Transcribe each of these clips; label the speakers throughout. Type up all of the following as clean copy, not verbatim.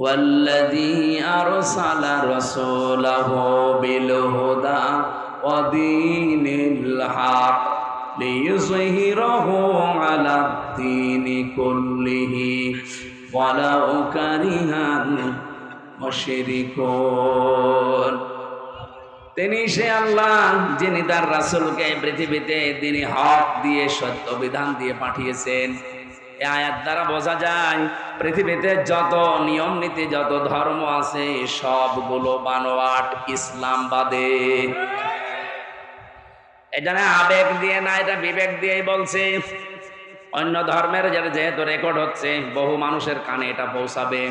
Speaker 1: والذي أرسل رسوله بالهدى ودين الحق ليظهره على الدين كله ولو كره المشركون। তিনি সে আল্লাহ যিনি তার রাসূলকে পৃথিবীতে তিনি হক দিয়ে সত্য বিধান দিয়ে পাঠিয়েছেন। এই আয়াত দ্বারা বোঝা যায় পৃথিবীতে যত নিয়ম নীতি যত ধর্ম আছে সবগুলো বানোয়াট, ইসলাম বাদে। এটা না আবেগ দিয়ে না, এটা বিবেক দিয়েই বলছে। অন্য ধর্মের যেহেতু রেকর্ড হচ্ছে, বহু মানুষের কানে এটা পৌঁছাবে।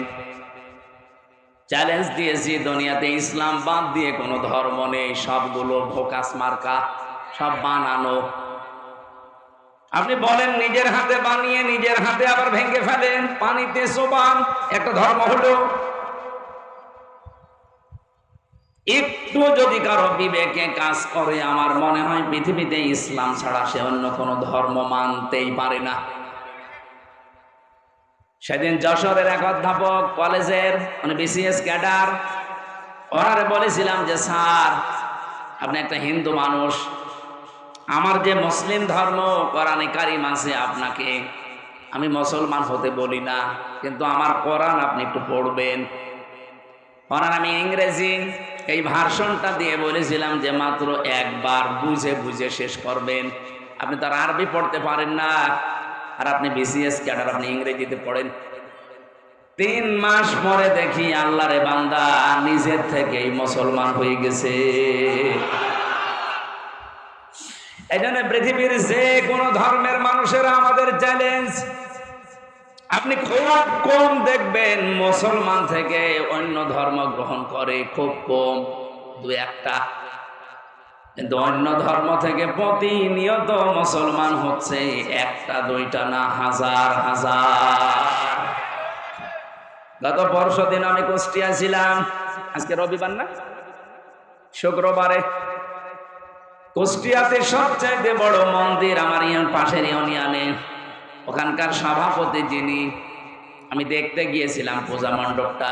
Speaker 1: চ্যালেঞ্জ দিয়েছি, দুনিয়াতে ইসলাম বাদ দিয়ে কোনো ধর্ম নেই, সবগুলো ভোকাস মার্কা, সব বানানো। আপনি বলেন নিজের হাতে বানিয়ে নিজের হাতে আবার ভেঙে ফেলেন, পানিতে চোবান, একটা ধর্ম হলো। একটু যদি কারো বিবেকে কাজ করে, আমার মনে হয় পৃথিবীতে ইসলাম ছাড়া সে অন্য কোনো ধর্ম মানতেই পারে না। সেদিন যশোরের এক অধ্যাপক কলেজের, মানে বিসিএস ক্যাডার, ওনারে বলেছিলাম যে স্যার আপনি একটা হিন্দু মানুষ, আমার যে মুসলিম ধর্ম কোরআনে কারিম আছে, আপনাকে আমি মুসলমান হতে বলি না, কিন্তু আমার কোরআন আপনি একটু পড়বেন। ওনার আমি ইংরেজি এই ভার্সনটা দিয়ে বলেছিলাম যে মাত্র একবার বুঝে বুঝে শেষ করবেন। আপনি তার আরবি পড়তে পারেন না, আর আপনি বিসিএস ক্যাডার, আপনি ইংরেজিতে পড়েন। 3 মাস পরে দেখি আল্লাহরে বান্দা নিজের থেকেই মুসলমান হয়ে গেছে। এজন্য পৃথিবীর যে কোনো ধর্মের মানুষেরা আমাদের চ্যালেঞ্জ। আপনি খুব কম দেখবেন মুসলমান থেকে অন্য ধর্ম গ্রহণ করে, খুব কম, 2-1টা। কিন্তু অন্য ধর্ম থেকে প্রতিনিয়ত মুসলমান হচ্ছে 1টা 2টা না, হাজার হাজার। গত পরশুদিন আমি কুষ্টিয়া ছিলাম, আজকে রবিবার না, শুক্রবারে। কুষ্টিয়াতে সবচাইতে বড় মন্দির আমার পাশের ইউনিয়নে, ওখানকার সভাপতি যিনি, আমি দেখতে গিয়েছিলাম পূজা মণ্ডপটা।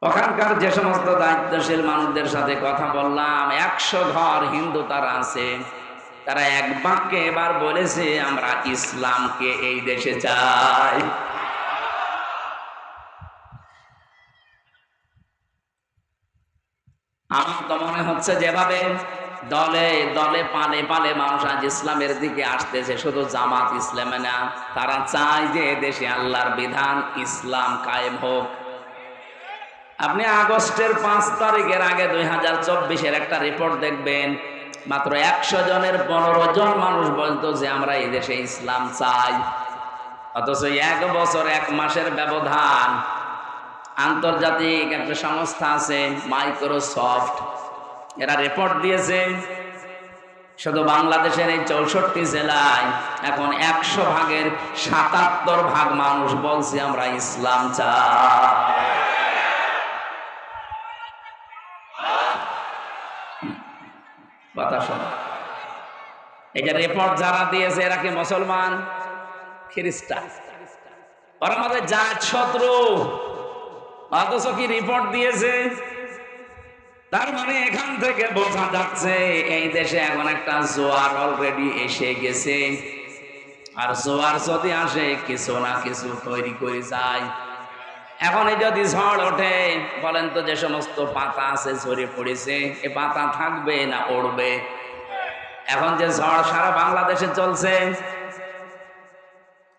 Speaker 1: ওখানকার যে সমস্ত দায়িত্বশীল মানুষদের সাথে কথা বললাম, 100 ঘর হিন্দু তারা আছে, তারা এক বাক্যে এবার বলেছে আমরা ইসলামকে এই দেশে চাই। আমার তো মনে হচ্ছে যেভাবে দলে দলে পালে পালে মানুষ আজ ইসলামের দিকে আসতেছে, শুধু জামাত ইসলামে না, তারা চায় যে দেশে আল্লাহর বিধান ইসলাম কায়েম হোক। আপনি আগস্টের 5 তারিখের আগে 2024-এর একটা রিপোর্ট দেখবেন, মাত্র 100 জনের 15 জন মানুষ বলতো যে আমরা এই দেশে ইসলাম চাই। অথচ 1 বছর 1 মাসের ব্যবধান, আন্তর্জাতিক একটা সংস্থা আছে মাইক্রোসফট, এরা রিপোর্ট দিয়েছে শুধু বাংলাদেশের এই 64 জেলায় এখন 100 ভাগের 77 ভাগ মানুষ বলছে আমরা ইসলাম চাই। কথা শোনো, এই যে রিপোর্ট যারা দিয়েছে এরা কি মুসলমান? খ্রিস্টান। ওরা আমাদের জাত শত্রু, অথচ কি রিপোর্ট দিয়েছে। তার মানে এখান থেকে বোঝা যাচ্ছে এই দেশে এখন একটা জোয়ার অলরেডি এসে গেছে, আর জোয়ার যদি আসে কিছু না কিছু তৈরি করে যায়। এখন এই যদি ঝড় ওঠে, বলেন তো যে সমস্ত পাতা আছে ঝরে পড়েছে, এ পাতা থাকবে না উড়বে? এখন যে ঝড় সারা বাংলাদেশে চলছে,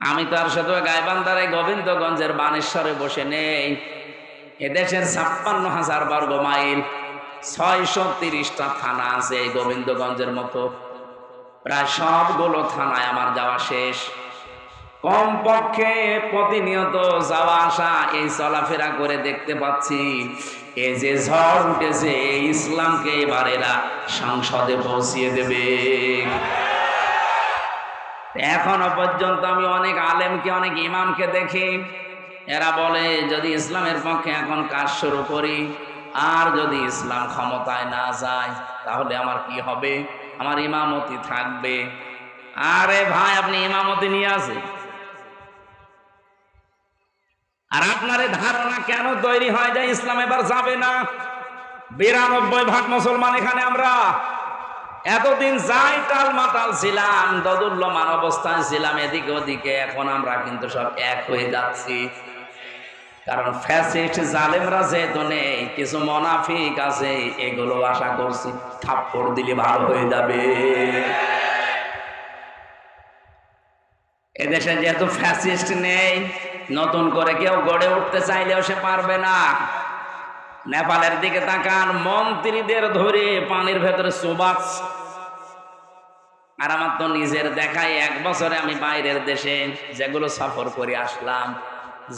Speaker 1: আমি তো আর শুধু গাইবান্ধার এই গোবিন্দগঞ্জের বানেশ্বরে বসে নেই, এদেশের 56,000 বর্গ মাইল, 630টা থানা আছে এই গোবিন্দগঞ্জের মতো, প্রায় সবগুলো থানায় আমার যাওয়া শেষ। কমপক্ষে প্রতিনিয়ত যাওয়া আসা এই চলাফেরা করে দেখতে পাচ্ছি এই যে ঝড় উঠেছে ইসলামকে এবার এরা সংসদে পৌঁছিয়ে দেবে। এখনো পর্যন্ত আমি অনেক আলেমকে, অনেক ইমামকে দেখি, এরা বলে যদি ইসলামের পক্ষে এখন কাজ শুরু করি, আর যদি ইসলাম ক্ষমতায় না যায় তাহলে আমার কি হবে? আমার ইমামতি থাকবে। আরে ভাই, আপনি ইমামতি নিয়ে আসেন, আর আপনার এই ধারণা কেন তৈরি হয় যে ইসলাম এবার যাবে না? 92% মুসলমান এখানে আমরা। এতদিন যাই টাল মাতাল ছিলাম, দোদুল্যমান অবস্থায় ছিলাম এদিকে ওদিকে, এখন আমরা কিন্তু সব এক হয়ে যাচ্ছি। কারণ ফ্যাসিস্ট জালেমরা যেহেতু নেই, কিছু মুনাফিক আছে, এগুলো আশা করছি থাপ্পড় দিলে ভালো হয়ে যাবে। এদেশে যেহেতু ফ্যাসিস্ট নেই, নতুন করে কেউ গড়ে উঠতে চাইলেও সে পারবে না। নেপালের দিকে তাকান, মন্ত্রীদের ধরে পানির ভেতরে চুবাচ। আর আমার তো নিজের দেখায় 1 বছরে আমি বাইরের দেশে যেগুলো সফর করে আসলাম,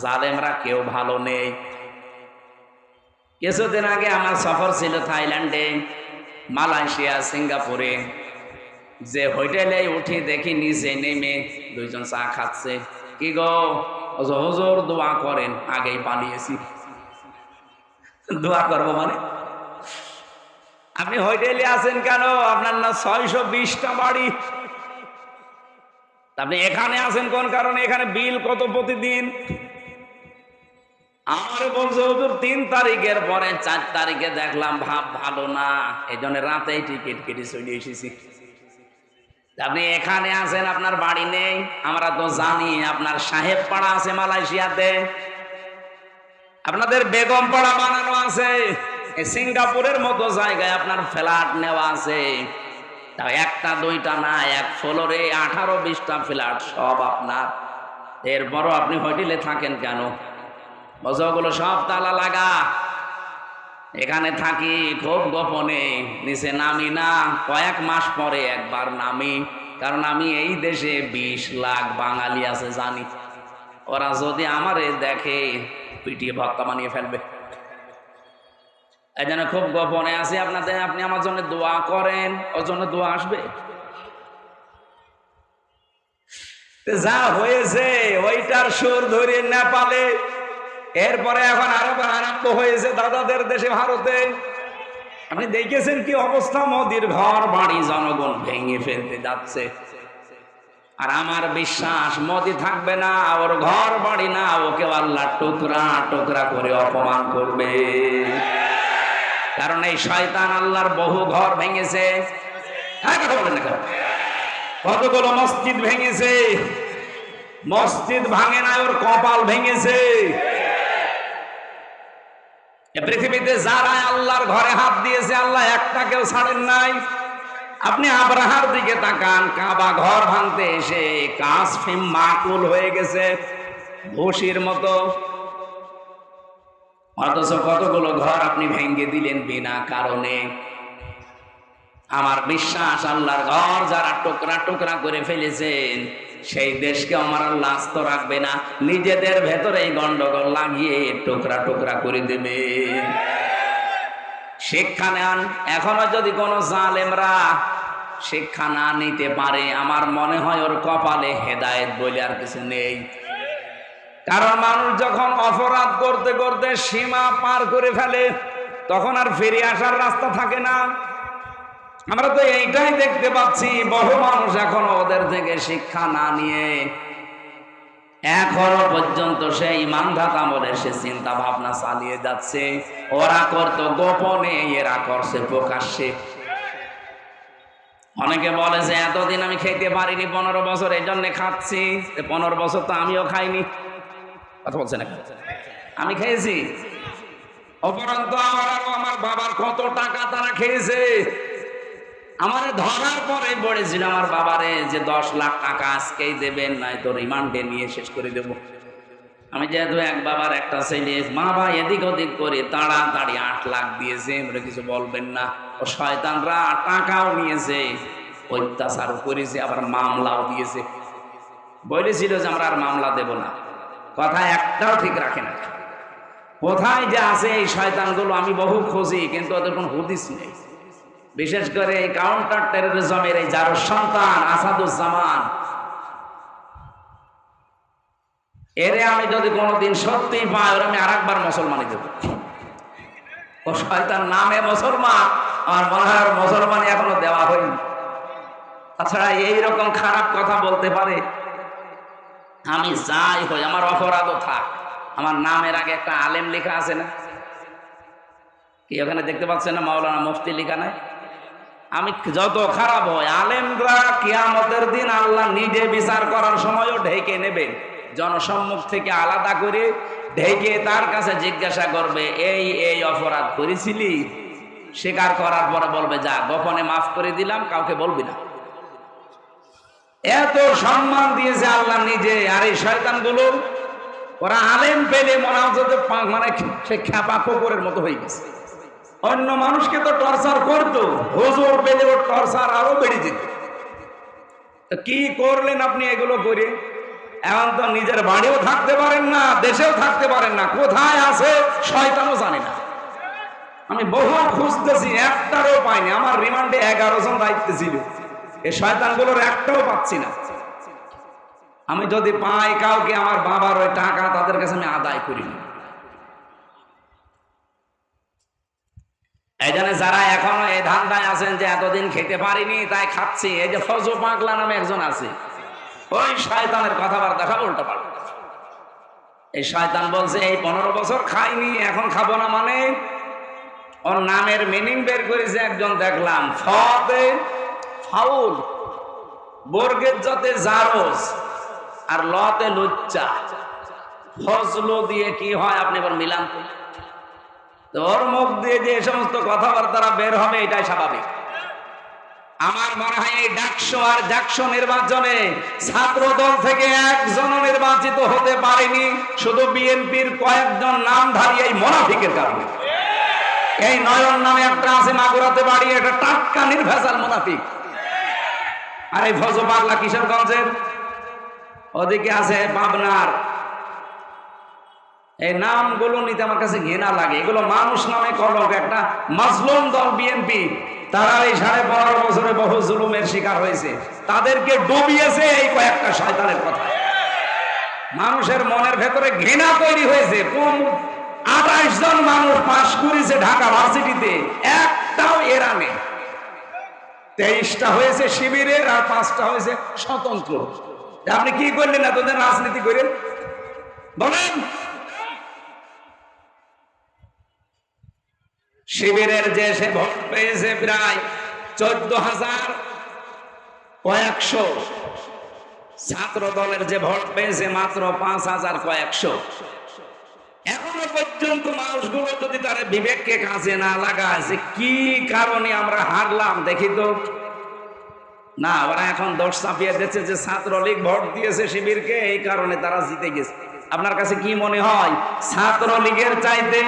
Speaker 1: জালেমরা কেউ ভালো নেই। কিছুদিন আগে আমার সফর ছিল থাইল্যান্ডে, মালয়েশিয়া, সিঙ্গাপুরে। যে হোটেলে উঠি দেখি নিচে নেমে 2 জন চা খাচ্ছে। কি গো, হুজুর দোয়া করেন, আগেই পালিয়েছি। দোয়া করবো মানে? আপনি হোটেলে আছেন কেন? আপনার না 620টা বাড়ি, আপনি এখানে আছেন কোন কারণে? এখানে বিল কত প্রতিদিন? আমার বলছে হুজুর 3 তারিখের পরে 4 তারিখে দেখলাম ভাব ভালো না, এই জন্য রাতেই টিকিট কেটে চলে এসেছি। আপনি এখানে আছেন, আপনার বাড়ি নেই। আমরা তো জানি আপনার সাহেব পাড়া আছে মালয়েশিয়াতে, আপনাদের বেগম পাড়া বানানো আছে, সিঙ্গাপুরের মতো জায়গায় আপনার ফ্ল্যাট নেওয়া আছে। তাও 1টা 2টা না, 1 ফ্লোরে 18-20টা ফ্ল্যাট সব আপনার। এরপরও আপনি হোটেলে থাকেন কেন? মজাগুলো সব তালা লাগা। এখানে থাকি খুব গোপনে, নিচে নামি না। কয়েক মাস পরে একবার নামি, কারণ আমি এই দেশে 20 লাখ বাঙালি আছে জানি। ওরা যদি আমারে দেখে পিটিয়ে ভক্তা বানিয়ে ফেলবে। এই জন্য খুব গোপনে আছি। আপনি আমার জন্য দোয়া করেন, ওর জন্য দোয়া আসবে। যা হয়েছে ওইটার সুর ধরে নেপালে, এরপরে এখন আরম্ভ হয়েছে দাদাদের দেশে ভারতে। আপনি দেখেছেন কি অবস্থা? মোদির ঘর বাড়ি জনগণ ভেঙে ফেলতে যাচ্ছে। আর আমার বিশ্বাস মোদি থাকবে না, ওর ঘর বাড়ি না, ওকে আল্লাহ টুকরা টুকরা করে অপমান করবে। কারণ এই শয়তান আল্লাহর বহু ঘর ভেঙেছে। কতগুলো মসজিদ ভেঙেছে, মসজিদ ভাঙে না, ওর কপাল ভেঙেছে। পৃথিবীতে যারা আল্লাহর ঘরে হাত দিয়েছে, আল্লাহ একটাকেও ছাড়েন নাই। আপনি আব্রাহার দিকে তাকান, কাবা ঘর ভাঙতে এসে কাঁচ ফিম মাকুল হয়ে গেছে, ভুসির মতো। অথচ কতগুলো ঘর আপনি ভেঙে দিলেন বিনা কারণে। আমার বিশ্বাস আল্লাহর ঘর যারা টুকরা টুকরা করে ফেলেছেন, সেই দেশকে আমার আল্লাহ আস্ত রাখবে না, নিজেদের ভেতরে গন্ডগোল লাগিয়ে টুকরা টুকরা করে দেবে। শিক্ষা নেন। এখনো যদি কোনো জালেমরা শিক্ষা না নিতে পারে, আমার মনে হয় ওর কপালে হেদায়েত বলে আর কিছু নেই। কারণ মানুষ যখন অপরাধ করতে করতে সীমা পার করে ফেলে, তখন আর ফিরে আসার রাস্তা থাকে না। আমরা তো এইটাই দেখতে পাচ্ছি, বহু মানুষ এখনো ওদের থেকে শিক্ষা না নিয়ে এখনো পর্যন্ত সেই ইমানদার আমলে সে চিন্তা ভাবনা চালিয়ে যাচ্ছে। ওরা করতো গোপনে, এরা করছে প্রকাশ্যে। অনেকে বলে যে এতদিন আমি খেতে পারিনি 15 বছর, এই জন্য খাচ্ছি। 15 বছর তো আমিও খাইনি। কথা বলছে না? আমি খেয়েছি। অপরন্ত আমার আর আমার বাবার কত টাকা তারা খেয়েছে। আমারে ধরার পরে বলেছিল আমার বাবারে যে 10 লাখ টাকা আজকেই দেবেন, নাই তো রিমান্ডে নিয়ে শেষ করে দেব। আমি যেহেতু এক বাবার একটা ছেলে, মা ভাই এদিক ওদিক করে তাড়াতাড়ি 8 লাখ দিয়েছে, বলে কিছু বলবেন না। ও শয়তানরা টাকাও নিয়েছে, অত্যাচার করেছে, আবার মামলাও দিয়েছে। বলেছিল যে আমরা আর মামলা দেব না, কথা একটাও ঠিক রাখে না। কোথায় যে আছে এই শয়তানগুলো আমি বহু খুঁজি, কিন্তু ওদের কোনো হদিস নেই। বিশেষ করে এই কাউন্টার টেরোরিজমের এই যার সন্তান আসাদুজ্জামান, এরে আমি যদি কোনোদিন সত্যি পাই, ওর আমি আরেকবার মুসলমানই দেব। ও শয়তান নামে মুসলমান, আমার মনে হয় আর মুসলমানই এখনো দেওয়া হয়নি। তাছাড়া এইরকম খারাপ কথা বলতে পারে। আমি যাই হই, আমার অপরাধও থাক, আমার নামের আগে একটা আলেম লেখা আছে না? কি ওখানে দেখতে পাচ্ছেন না মাওলানা মুফতি লেখা নাই? আমি যত খারাপ হয়, আলেমরা কিয়ামতের দিন আল্লাহ নিজে বিচার করার সময়ও ঢেকে নেবে, জনসম্মুখ থেকে আলাদা করে ঢেকে তার কাছে জিজ্ঞাসা করবে, এই অপরাধ করেছিলি? স্বীকার করার পরে বলবে, যা, গোপনে মাফ করে দিলাম, কাউকে বলবি না। এত সম্মান দিয়েছে আল্লাহ নিজে। আর এই শয়তানগুলো, ওরা আলেম পেলে মনে হচ্ছে মানে সে খ্যাপা কুকুরের মতো হয়ে গেছে। অন্য মানুষকে তো টর্চার করতো, হুজুর পেলে ওর টর্চার আরো বেড়ে যেত। কি করলেন আপনি এগুলো করে? এখন তো নিজের বাড়িও থাকতে পারেন না, দেশেও থাকতে পারেন না, কোথায় আছে শয়তানও জানে না। আমি বহু খুঁজতেছি, একটারও পাইনি। আমার রিমান্ডে 11 জন দায়িত্বে ছিল, এই শয়তানগুলোর একটাও পাচ্ছি না। আমি যদি পাই কাউকে, আমার বাবার ওই টাকা তাদের কাছে আমি আদায় করি না। এই জন্য যারা এখনো এই ধান্দায় আছেন যে এতদিন খেতে পারিনি তাই খাচ্ছি, এই যে ফজু পাগলা নামে একজন আছে, ওই শয়তানের কথাবার্তা খাবো উল্টো পাল্টা। এই শয়তান বলছে এই 15 বছর খাইনি, এখন খাবো না। মানে ওর নামের মিনিং বের করেছে একজন, দেখলাম, ফতে ফাউল, বর্গের যতে জারজ, আর লতে লুচ্চা, ফজলো দিয়ে কি হয় আপনি এবার মিলান তো। ওর মুখ দিয়ে যে সমস্ত কথাবার্তা বের হবে এটাই স্বাভাবিক। আমার মনে হয় এই ডাকসো আর জাকসো নির্বাচনে ছাত্র দল থেকে একজনও নির্বাচিত হতে পারেনি, শুধু বিএনপির কয়েকজন নামধারী এই মুনাফিকের কারণে। এই নয়ন নামে একটা আছে মাগুরাতে বাড়ি, এটা টাটকা নির্ভেজাল মুনাফিক। আর এই ফজল পাগলা কিশোরগঞ্জের, ওদিকে আছে পাবনার। এই নামগুলো নিতে আমার কাছে ঘৃণা লাগে। এগুলো মানুষ নামে কলঙ্ক। একটা মাজলুম দল বিএনপি, তারা এই 15.5 বছরে বহু জুলুমের শিকার হয়েছে, তাদেরকে ডুবিয়েছে এই কয়েকটা শয়তানের কথা। মানুষের মনের ভেতরে ঘৃণা তৈরি হয়েছে। 28 জন মানুষ পাশ করেছে ঢাকা ভার্সিটিতে, একটাও এরা নেই। 23টা হয়েছে শিবিরের, আর 5টা হয়েছে স্বতন্ত্র। আপনি কি করলেন এতদিন রাজনীতি করে বলেন? শিবিরের যে সে ভোট পেয়েছে প্রায় 14,100, ছাত্র দলের যে ভোট পেয়েছে মাত্র 5,000 কয়েকশো। এখনো পর্যন্ত মানুষগুলো যদি তার বিবেককে কাজে না লাগায় যে কি কারণে আমরা হারলাম দেখি তো। না, ওরা এখন দোষ চাপিয়ে দিচ্ছে যে ছাত্রলীগ ভোট দিয়েছে শিবিরকে, এই কারণে তারা জিতে গেছে। আপনার কাছে কি মনে হয় ছাত্রলীগের চাইতে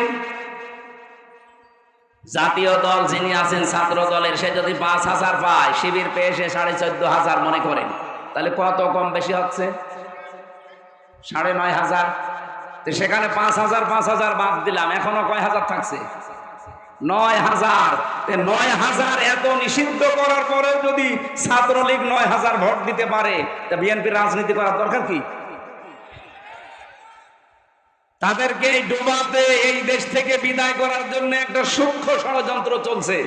Speaker 1: জাতীয় দল যিনি আছেন ছাত্র দলের, সে যদি 5,000 পায়, শিবির পেয়ে সে 14,500 মনে করেন, তাহলে কত কম বেশি হচ্ছে? 9,500। তো সেখানে 5,000 বাদ দিলাম, এখনো কয় হাজার থাকছে? 9,000। 9,000 এত নিষিদ্ধ করার পরে যদি ছাত্রলীগ 9,000 ভোট দিতে পারে, তা বিএনপির রাজনীতি করার দরকার কি? তাদেরকে ডুবাতে, এই দেশ থেকে বিদায় করার জন্য একটা সূক্ষ্ম ষড়যন্ত্র চলছে।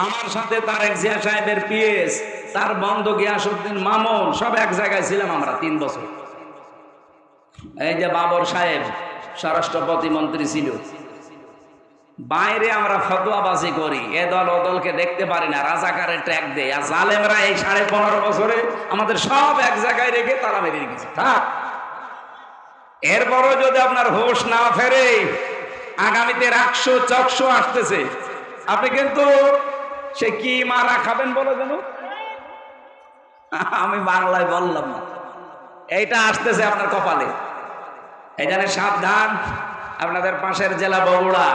Speaker 1: আমার সাথে তারেক জিয়া সাহেবের পিএস, তার বন্ধু গিয়াসউদ্দিন মামুন, সব এক জায়গায় ছিলাম আমরা 3 বছর। এই যে বাবর সাহেব স্বরাষ্ট্র প্রতিমন্ত্রী ছিল, বাইরে আমরা ফতোয়াবাজি করি, এ দল ও দলকে দেখতে পারি না, রাজাকারের ট্যাগ দেয়। আর জালেমরা এই 15.5 বছরে আমাদের সব এক জায়গায় রেখে তারা মেরে রেখেছে। থাক, এরপরও যদি আপনার হোশ না ফেরে, আগামীতে 100 আসতেছে, আপনি কিন্তু সে কি মারা খাবেন বলো যেন, আমি বাংলায় বললাম না, এইটা আসতেছে আপনার কপালে। এই জন্য সাবধান। আপনাদের পাশের জেলা বগুড়া,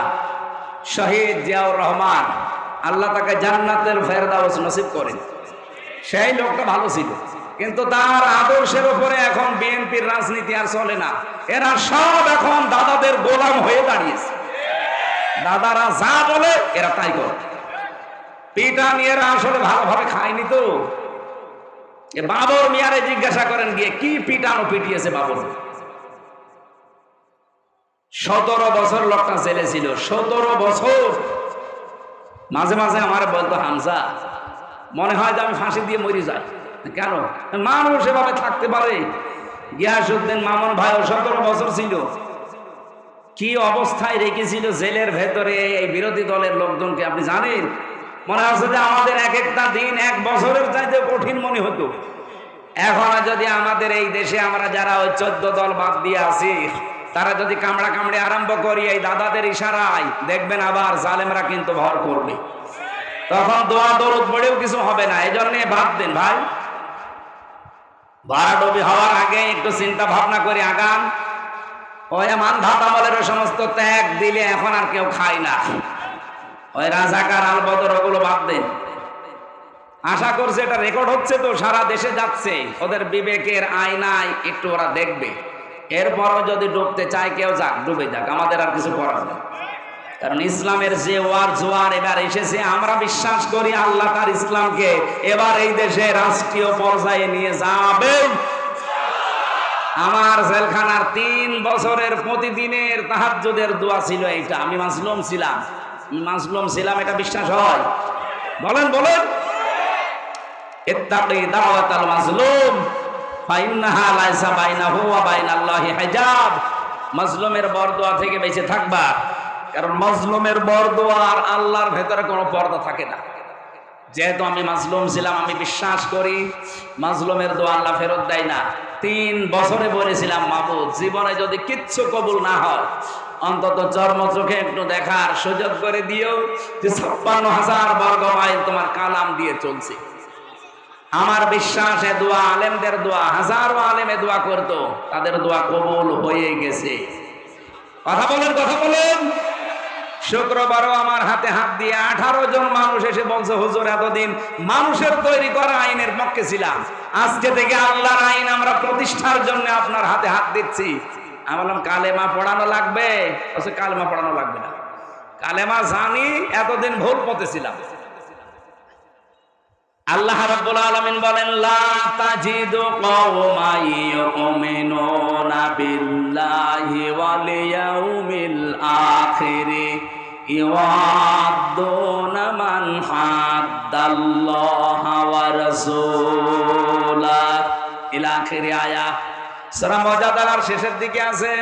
Speaker 1: শহীদ জিয়াউর রহমান, আল্লাহ তাকে জান্নাতের ফেরদাউস নসিব করেন। সেই লোকটা ভালো ছিল, কিন্তু তার আদর্শের উপরে এখন বিএনপির রাজনীতি আর চলে না। এরা সব এখন দাদাদের গোলাম হয়ে দাঁড়িয়েছে। দাদারা যা বলে এরা তাই করে। পিটা নিয়ে এরা আসলে ভালোভাবে খায়নি তো। বাবর মিয়ারে জিজ্ঞাসা করেন গিয়ে, কি পিটানো পিটিয়েছে বাবর। 17 বছর লোকটা জেলে ছিল, 17 বছর। মাঝে মাঝে আমার বলতো, হামজা মনে হয় যে আমি ফাঁসি দিয়ে মরে যাই। কেন? মানুষ এভাবে থাকতে পারে? গিয়াসউদ্দিন মামুন ভাইও 17 বছর ছিল, কি অবস্থায় রেখেছিল জেলের ভেতরে এই বিরোধী দলের লোকজনকে আপনি জানেন? মনে হচ্ছে যে আমাদের এক একটা দিন এক বছরের চাইতে কঠিন মনে হতো। এখন যদি আমাদের এই দেশে আমরা যারা ওই 14 দল বাদ দিয়ে আছি, তারা যদি কামড়া কামড়ে আরম্ভ করি এই দাদাদের ইশারায়, দেখবেন আবার জালেমরা কিন্তু ভর করবে। তখন দোয়া দরুদ পড়েও কিছু হবে না। এই জন্য বাদ দেন ভাই, বাড়াডবি হওয়ার আগে একটু চিন্তা ভাবনা করে আগান। ওই মান ভাত আমলের সমস্ত ত্যাগ দিলে এখন আর কেউ খায় না। ওই রাজাকার আল বদর ওগুলো বাদ দেন। আশা করছে এটা রেকর্ড হচ্ছে, তো সারা দেশে যাচ্ছে, ওদের বিবেকের আয়নায় একটু ওরা দেখবে। এরপরও যদি ডুবতে চায় কেউ যাক, ডুবে যাক, আমাদের আর কিছু করার নেই। কারণ ইসলামের যে ওয়ার জোয়ার এবার এসেছে, আমরা বিশ্বাস করি আল্লাহ তার ইসলামকে এবার এই দেশে রাষ্ট্রীয় পর্যায়ে নিয়ে যাবে। আমার জেলখানার 3 বছরের প্রতিদিনের তাহাজ্জুদের দোয়া ছিল এইটা। আমি মাজলুম ছিলাম, এটা বিশ্বাস হয়? বলেন বলেন। ইত্তাকি দাওয়াতাল মাজলুম ফাইন্নাহা লাইসা বাইনাহু ওয়া বাইনাল্লাহি হিজাব। মাজলুমের বরদোয়া থেকে বেঁচে থাকবা, কারণ মাজলুমের বরদোয়া আর আল্লাহর ভেতরে কোনো পর্দা থাকে না। যেহেতু আমি মাজলুম ছিলাম, আমি বিশ্বাস করি মাজলুমের দোয়া আল্লাহ ফেরত দেয় না। 3 বছরে বলেছিলাম, মাবুদ জীবনে যদি কিচ্ছু কবুল না হয়, অন্তত চর্ম চোখে একটু দেখার সুযোগ করে দিও যে 56,000 বর্গ মাইল তোমার কালাম দিয়ে চলছে। আমার বিশ্বাস এ দোয়া আলেমদের দোয়া, হাজারো আলেমে দোয়া করতো, তাদের দোয়া কবুল হয়ে গেছে। কথা বলেন। শুক্রবারও আমার হাতে হাত দিয়ে 18 জন মানুষ এসে বলছে, হুজুর এতদিন মানুষের তৈরি করা আইনের পক্ষে ছিলাম, আজকে থেকে আল্লাহর আইন আমরা প্রতিষ্ঠার জন্য আপনার হাতে হাত দিচ্ছি। আমি বললাম কালেমা পড়ানো লাগবে? কালেমা পড়ানো লাগবে না, কালেমা জানি, এতদিন ভুল পথে ছিলাম। আল্লাহ রাব্বুল আলামিন বলেন, লা তাজিদু কওমান ইউমিনুনা বিল্লাহি ওয়াল ইয়াউমিল আখির ইওয়াদ্দুনা মান হাদ্দাল্লাহা ওয়া রাসূলাহু ইলা আখির আয়াত। সূরা মুজাদালার শেষের দিকে আছে,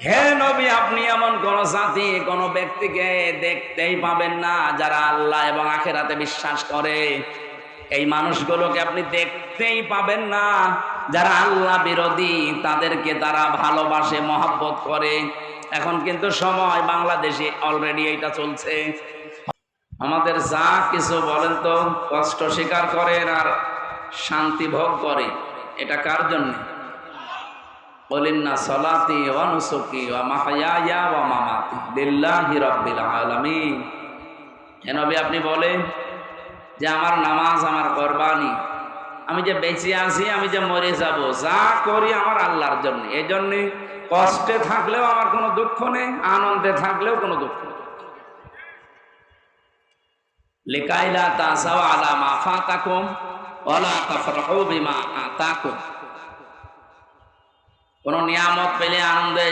Speaker 1: হে নবী, আপনি এমন কোন জাতি, কোন ব্যক্তিকে দেখতেই পাবেন না যারা আল্লাহ এবং আখিরাতে বিশ্বাস করে। এই মানুষগুলোকে আপনি দেখতেই পাবেন না যারা আল্লাহ বিরোধী, তাদেরকে তারা ভালোবাসে, মহব্বত করে। এখন কিন্তু সময় বাংলাদেশে অলরেডি এইটা চলছে। আমাদের যা কিছু বলেন তো, কষ্ট স্বীকার করেন আর শান্তি ভোগ করে, এটা কার জন্য? বলিন্না সলাতি ওয়া নুসুকি ওয়া মাহইয়ায়া ওয়া মামাতি লিল্লাহি রাব্বিল আলামিন। হে নবী, আপনি বলেন যে আমার নামাজ, আমার কুরবানি, আমি যে বেঁচে আছি, আমি যে মরে যাব, যা করি আমার আল্লাহর জন্য। এই জন্য কষ্টে থাকলেও আমার কোনো দুঃখ নেই, আনন্দে থাকলেও কোনো দুঃখ নেই। লিকাইলা তাসাও আলা মা ফাতাকুম ওয়ালা তাফরাহু বিমা আতাকুম। কোন নিয়ামত পেলে আনন্দে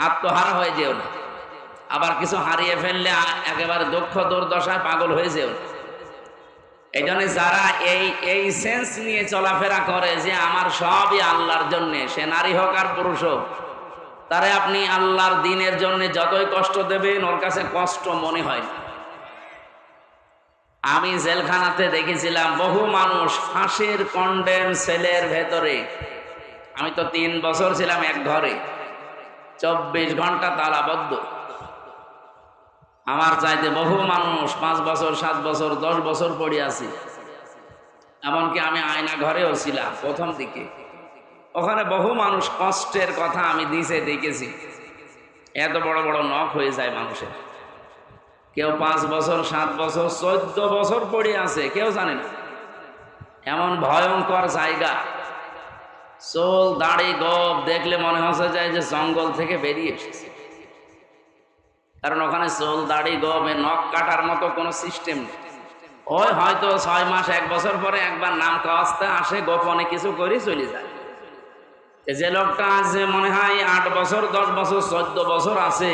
Speaker 1: আত্মহারা হয়ে যেও না, আবার কিছু হারিয়ে ফেললে একেবারে দুঃখ দুর্দশায় পাগল হয়ে যেও না। এই জন্য যারা এই সেন্স নিয়ে চলাফেরা করে যে আমার সবই আল্লাহর জন্যে, সে নারী হোক আর পুরুষ হোক, তারে আপনি আল্লাহর দিনের জন্য যতই কষ্ট দেবেন, ওর কাছে কষ্ট মনে হয় না। আমি জেলখানাতে দেখেছিলাম বহু মানুষ ফাঁসির কন্ডেম সেলের ভেতরে। আমি তো 3 বছর ছিলাম এক ঘরে, 24 ঘন্টা তালাবদ্ধ। আমার চাইতে বহু মানুষ 5 বছর, 7 বছর, 10 বছর পড়ে আছি। এমনকি আমি আয়না ঘরেও ছিলাম প্রথম দিকে। ওখানে বহু মানুষ কষ্টের কথা আমি দিছে দেখেছি। এত বড় বড় নখ হয়ে যায় মানুষের। কেউ 5 বছর, 7 বছর, 14 বছর পড়ে আছে, কেউ জানে না। এমন ভয়ঙ্কর জায়গা, চুল দাড়ি গোঁফ দেখলে মনে হচ্ছে যায় যে জঙ্গল থেকে বেরিয়ে এসেছে। কারণ ওখানে চুল দাড়ি গোঁফ নখ কাটার মতো কোনো সিস্টেম নেই। ওই হয়তো 6 মাস 1 বছর পরে একবার নাম কাওয়াজতে আসে, গোপনে কিছু করে চলে যায়। যে লোকটা আছে মনে হয় 8 বছর, 10 বছর, 14 বছর আছে,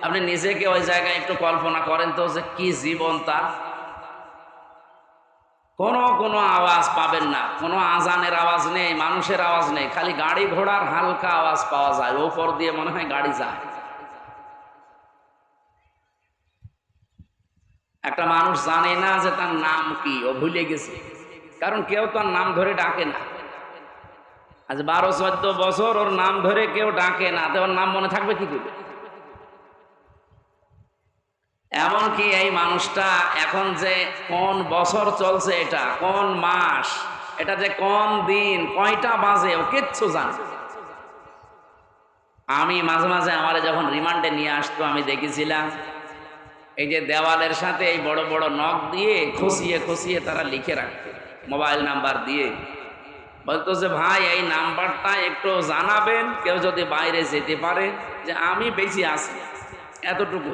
Speaker 1: আপনি নিজেকে ওই জায়গায় একটু কল্পনা করেন তো যে কি জীবন তার। কোনো আওয়াজ পাবেন না, কোনো আজানের আওয়াজ নেই, মানুষের আওয়াজ নেই, খালি গাড়ি ঘোড়ার হালকা আওয়াজ পাওয়া যায়। ওপর দিয়ে মনে হয় গাড়ি যায়। একটা মানুষ জানে না যে তার নাম কি, ও ভুলে গেছে, কারণ কেউ তার নাম ধরে ডাকে না। আজ 12-14 বছর ওর নাম ধরে কেউ ডাকে না, তো ওর নাম মনে থাকবে কি করে? এমনকি এই মানুষটা এখন যে কোন বছর চলছে, এটা কোন মাস, এটা যে কোন দিন, কয়টা বাজে, ও কিচ্ছু জানে। আমি মাঝে মাঝে আমার যখন রিমান্ডে নিয়ে আসতো, আমি দেখেছিলাম এই যে দেওয়ালের সাথে এই বড় বড় নখ দিয়ে খসিয়ে খসিয়ে তারা লিখে রাখতো, মোবাইল নাম্বার দিয়ে। বলতো যে ভাই এই নাম্বারটা একটু জানাবেন, কেউ যদি বাইরে যেতে পারে যে আমি বেঁচে আছি, এতটুকু।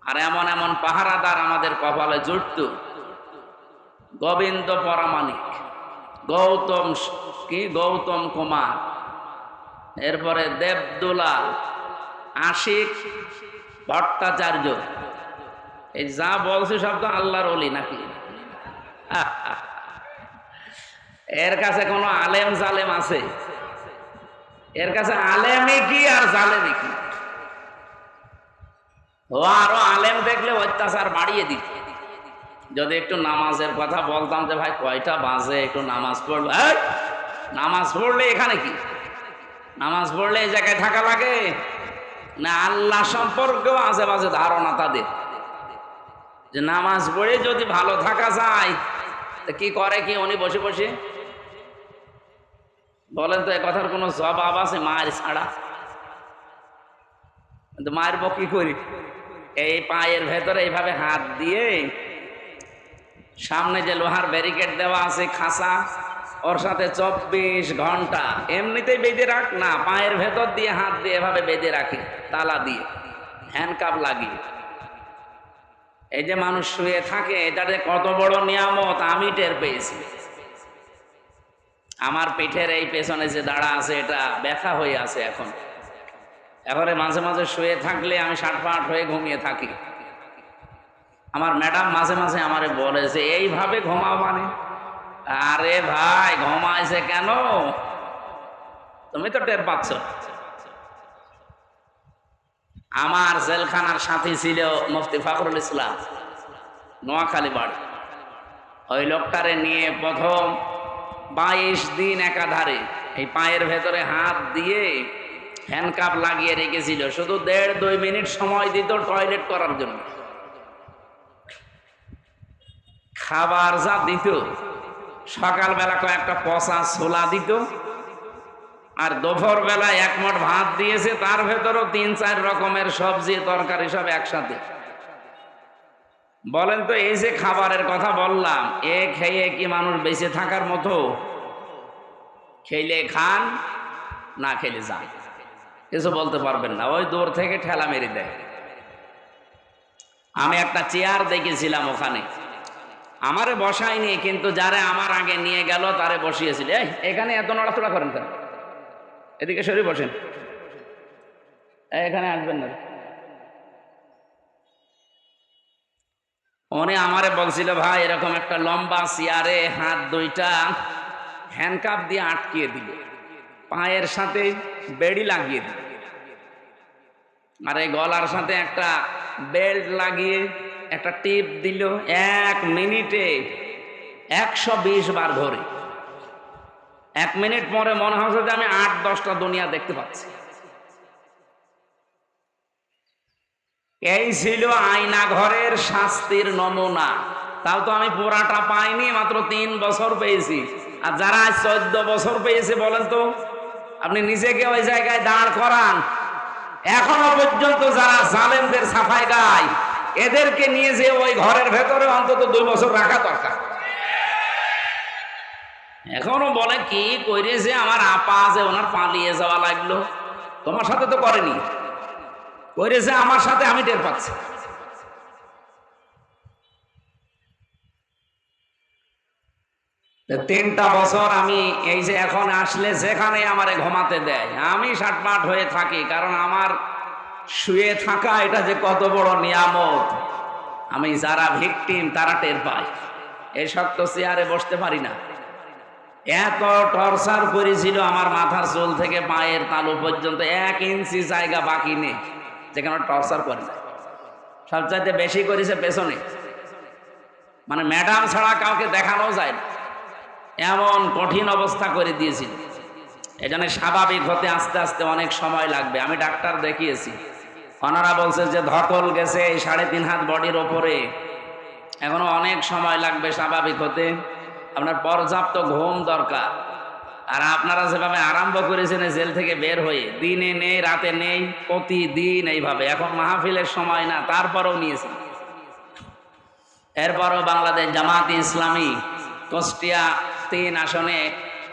Speaker 1: আর এমন এমন পাহারাদার আমাদের কপালে জুটত। গোবিন্দ পরামানিক, গৌতম কুমার, এরপরে দেবদুলাল, আশিক ভট্টাচার্য, এই যা বলছে সব তো আল্লাহর ওলি নাকি? এর কাছে কোনো আলেম জালেম আছে? এর কাছে আলেমই কি আর জালেমই কি? ও আরো আলেম দেখলে অত্যাচার বাড়িয়ে দিত। যদি একটু নামাজের কথা বলতাম যে ভাই কয়টা বাজে, একটু নামাজ পড়লো, নামাজ পড়লে এখানে কি, নামাজ পড়লে এই জায়গায় থাকা লাগে না? আল্লাহ সম্পর্কেও আজে বাজে ধারণা তাদের, যে নামাজ পড়ে যদি ভালো থাকা যায়, তা কি করে কি উনি বসে বসে? বলেন তো, এ কথার কোনো জবাব আছে মায়ের ছাড়া? কিন্তু মায়ের কি করি? এই পায়ের ভেতরে এইভাবে হাত দিয়ে, সামনে যে লোহার ব্যারিকেড দেওয়া আছে খাঁচা, ওর সাথে 24 ঘন্টা এমনিতেই বেঁধে রাখ না, পায়ের ভেতর দিয়ে হাত দিয়ে এভাবে বেঁধে রাখে তালা দিয়ে, হ্যান্ডকাপ লাগিয়ে। এই যে মানুষ শুয়ে থাকে, এটা যে কত বড় নিয়ামত আমি টের পেয়েছি। আমার পিঠের এই পেছনে যে দাঁড়া আছে, এটা ব্যথা হয়ে আছে এখন। এবারে মাঝে মাঝে শুয়ে থাকলে আমি সাটপাট হয়ে ঘুমিয়ে থাকি। আমার ম্যাডাম মাঝে মাঝে আমারে বলে যে এইভাবে ঘুমাও মানে? আরে ভাই, ঘুমাইছে কেন? তুমি তো টের পাচ্ছ। আমার জেলখানার সাথী ছিল মুফতি ফখরুল ইসলাম, নোয়াখালী বাড়ি। ওই লোকটারে নিয়ে প্রথম 22 দিন একাধারে এই পায়ের ভেতরে হাত দিয়ে হ্যান্ডকাপ লাগিয়ে রেখেছিল, শুধু 1.5-2 মিনিট সময় দিত টয়লেট করার জন্য। খাবার যা দিত, সকালবেলা কয়েকটা পচা ছোলা দিত, আর দুপুর বেলা 1 মুঠ ভাত দিয়েছে, তার ভেতরও 3-4 রকমের সবজি তরকারি সব একসাথে। বলেন তো, এই যে খাবারের কথা বললাম, এ খেয়ে কি মানুষ বেঁচে থাকার মতো? খেলে খান, না খেলে যান, কিছু বলতে পারবেন না, ওই দূর থেকে ঠেলা মেরে দেয়। আমি একটা চেয়ার দেখেছিলাম ওখানে, আমারে বসায়নি, কিন্তু যারা আমার আগে নিয়ে গেল তারে বসিয়েছিল। এখানে এত নড়াচড়া করেন কেন? এদিকে সরে বসেন, এখানে আসবেন না। উনি আমারে বলছিল, ভাই এরকম একটা লম্বা চেয়ারে হাত দুইটা হ্যান্ডকাপ দিয়ে আটকিয়ে দিল, পায়ের সাথে বেড়ি লাগিয়ে দিল, আর এই গলার সাথে একটা বেল্ট লাগিয়ে একটা টিপ দিল। 1 মিনিটে 120 বার ধরে। 1 মিনিট পরে মনে হচ্ছে যে আমি 8-10টা দুনিয়া দেখতে পাচ্ছি। এই ছিল আয়না ঘরের শাস্তির নমুনা। তাও তো আমি পুরাটা পাইনি, মাত্র 3 বছর পেয়েছি। আর যারা 14 বছর পেয়েছে, বলেন তো আপনি নিজেকে ওই জায়গায় দাঁড় করান। এখনো পর্যন্ত যারা জালেমদের সাফাই গায়, এদেরকে নিয়ে যে ওই ঘরের ভেতরে অন্তত 2 বছর রাখা দরকার। এখনো বলে কি করেছে আমার আপা, আছে ওনার পালিয়ে যাওয়া লাগলো। তোমার সাথে তো করেনি, করেছে আমার সাথে, আমি টের পাচ্ছি। তিনটা বছর আমি এই যে এখন আসলে যেখানে আমারে ঘুমাতে দেয়, আমি সাটপাট হয়ে থাকি, কারণ আমার শুয়ে থাকা এটা যে কত বড় নিয়ামত, আমি যারা ভিকটিম তারা টের পায়। এই শক্ত চেয়ারে বসতে পারি না। এত টর্চার করেছিল, আমার মাথার চুল থেকে পায়ের তালু পর্যন্ত 1 ইঞ্চি জায়গা বাকি নেই যেখানে টর্চার করে না। সবচাইতে বেশি করেছে পেছনে, মানে ম্যাডাম ছাড়া কাউকে দেখানো যায় না, এমন কঠিন অবস্থা করে দিয়েছিল। এজন্য স্বাভাবিক হতে আস্তে আস্তে অনেক সময় লাগবে। আমি ডাক্তার দেখিয়েছি, ওনারা বলছে যে ধকল গেছে 3.5 হাত বডির ওপরে, এখনো অনেক সময় লাগবে স্বাভাবিক হতে। আপনার পর্যাপ্ত ঘুম দরকার। আর আপনারা যেভাবে আরম্ভ করেছেন জেল থেকে বের হয়ে, দিনে নেই রাতে নেই, প্রতিদিন এইভাবে, এখন মাহফিলের সময় না, তারপরেও নিয়েছেন। এরপরও বাংলাদেশ জামাত ইসলামী কুষ্টিয়া 3 আসনে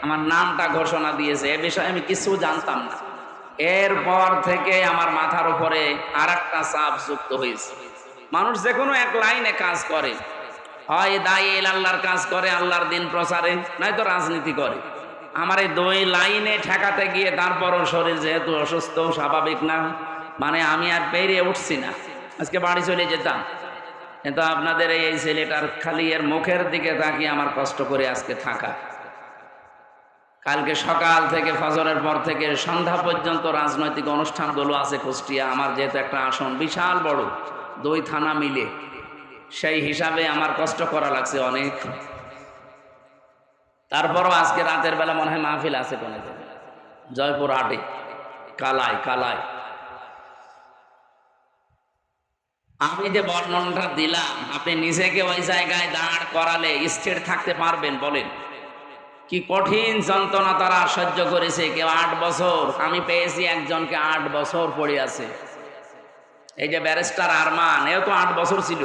Speaker 1: আমার নামটা ঘোষণা দিয়েছে। এ বিষয়ে আমি কিছু জানতাম না। এরপর থেকে আমার মাথার উপরে আর একটা চাপ যুক্ত হয়েছে। মানুষ যে কোনো এক লাইনে কাজ করে, হয় দায়ী আল্লাহর কাজ করে, আল্লাহর দিন প্রচারে, নয়তো রাজনীতি করে। আমার এই 2 লাইনে ঠেকাতে গিয়ে তারপরও শরীর যেহেতু অসুস্থ, স্বাভাবিক না, মানে আমি আর পেরিয়ে উঠছি না। আজকে বাড়ি চলে যেতাম, কিন্তু আপনাদের এই ছেলেটার খালি এর মুখের দিকে তাকিয়ে আমার কষ্ট করে আজকে থাকা। কালকে সকাল থেকে ফজরের পর থেকে সন্ধ্যা পর্যন্ত রাজনৈতিক অনুষ্ঠানগুলো আছে কুষ্টিয়া। আমার যেহেতু একটা আসন বিশাল বড়, 2 থানা মিলে, সেই হিসাবে আমার কষ্ট করা লাগছে অনেক। তারপরও আজকে রাতের বেলা মনে হয় মাহফিল আছে কোনে, জয়পুর হাটে, কালায়। আমি যে বর্ণনাটা দিলাম, আপনি নিজেকে ওই জায়গায় দাঁড় করালে স্থির থাকতে পারবেন? বলেন, কি কঠিন যন্ত্রণা তারা সহ্য করেছে। কেউ 8 বছর, আমি পেয়েছি একজনকে 8 বছর পড়ে আছে। এই যে ব্যারিস্টার আরমান, এও তো 8 বছর ছিল।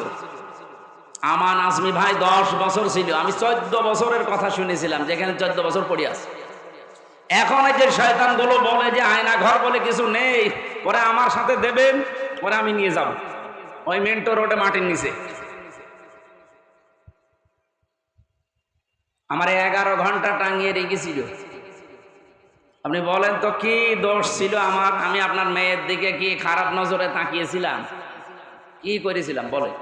Speaker 1: আমান আজমি ভাই 10 বছর ছিল। আমি 14 বছরের কথা শুনেছিলাম, যেখানে 14 বছর পড়ে আছে। এখন এই যে শয়তানগুলো বলে যে আয়না ঘর বলে কিছু নেই, পরে আমার সাথে দেবেন, পরে আমি নিয়ে যাব ওই মেন্টো রোডে মাটির নিচে। আমার 11 ঘন্টা টাঙিয়ে রেখেছিল। আপনি বলেন তো কি দোষ ছিল আমার? আমি আপনার মেয়ের দিকে কি খারাপ নজরে তাকিয়েছিলাম? কি করেছিলাম বলেন?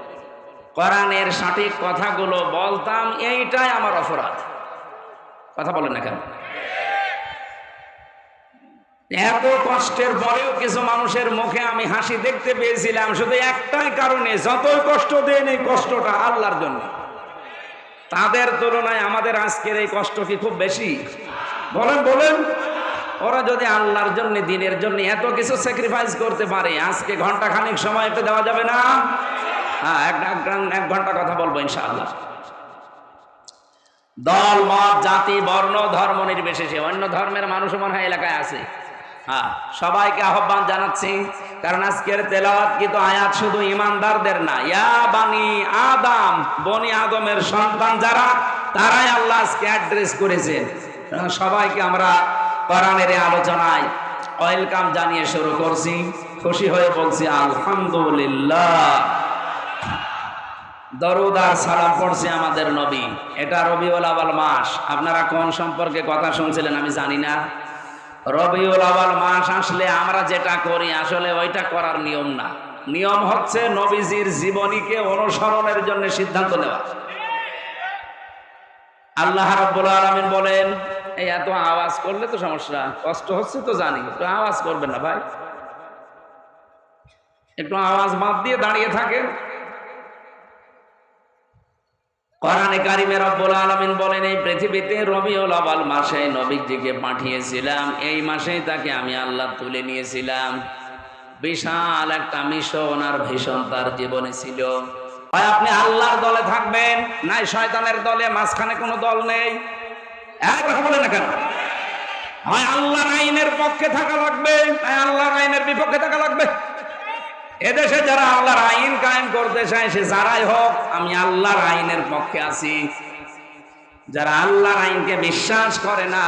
Speaker 1: কোরআনের সঠিক কথাগুলো বলতাম, এইটাই আমার অপরাধ। কথা বলেন না কেন? এত কষ্টের পরেও কিছু মানুষের মুখে আমি হাসি দেখতে পেয়েছিলাম, শুধু একটাই কারণে, যতই কষ্ট দেন এই কষ্টটা আল্লাহর জন্য। তাদের তুলনায় আমাদের আজকের এই কষ্ট কি খুব বেশি? বলেন। ওরা যদি আল্লাহর জন্য, দিনের জন্য এত কিছু স্যাক্রিফাইস করতে পারে, আজকে ঘন্টা খানিক সময় একটু দেওয়া যাবে না? হ্যাঁ, 1 ঘন্টা কথা বলবো ইনশাআল্লাহ। দল মত জাতি বর্ণ ধর্ম নির্বিশেষে, অন্য ধর্মের মানুষও মনে হয় এলাকায় আছে। হ্যাঁ, সবাইকে আহ্বান জানাচ্ছি, কারণ আজকের তেলাওয়াতকৃত আয়াত শুধু ইমানদারদের না, ইয়া বানি আদম, বনি আদমের সন্তান যারা, তারাই আল্লাহ আজকে অ্যাড্রেস করেছেন। সবাইকে আমরা কোরআনের আলোচনায় ওয়েলকাম জানিয়ে শুরু করছি। খুশি হয়ে বলছি আলহামদুলিল্লাহ। দরুদ আর সালাম পড়ছি আমাদের নবী। এটা রবিউল আউয়াল মাস। আপনারা কোন সম্পর্কে কথা শুনছিলেন আমি জানি না। রবিউল আউয়াল মাস আসলে আমরা যেটা করি, আসলে ওইটা করার নিয়ম না। নিয়ম হচ্ছে নবীজির জীবনীকে অনুসরণের জন্য সিদ্ধান্ত নেওয়া। আল্লাহ রাব্বুল আলামিন বলেন, এই এত আওয়াজ করলে তো সমস্যা, কষ্ট হচ্ছে তো জানি, একটু আওয়াজ করবেন না ভাই, একটু আওয়াজ বাদ দিয়ে দাঁড়িয়ে থাকেন। কোরআনে কারিমে রব্বুল আলামিন বলেন, এই পৃথিবীতে রবিউল আউয়াল মাসে নবীজিকে পাঠিয়েছিলাম, এই মাসেই তাকে আমি আল্লাহ তুলে নিয়েছিলাম। বিশাল একটা মিশন আর ভীষণ তার জীবনে ছিল। হয় আপনি আল্লাহর দলে থাকবেন, নাই শয়তানের দলে, মাঝখানে কোনো দল নেই। এক কথা বলেন না কেন? হয় আল্লাহর আইনের পক্ষে থাকা লাগবে, নাই আল্লাহর আইনের বিপক্ষে থাকা লাগবে। এদেশে যারা আল্লাহর আইন কায়েম করতে চায়, সে যারাই হোক, আমি আল্লাহর আইনের পক্ষে আছি। যারা আল্লাহর আইনকে বিশ্বাস করে না,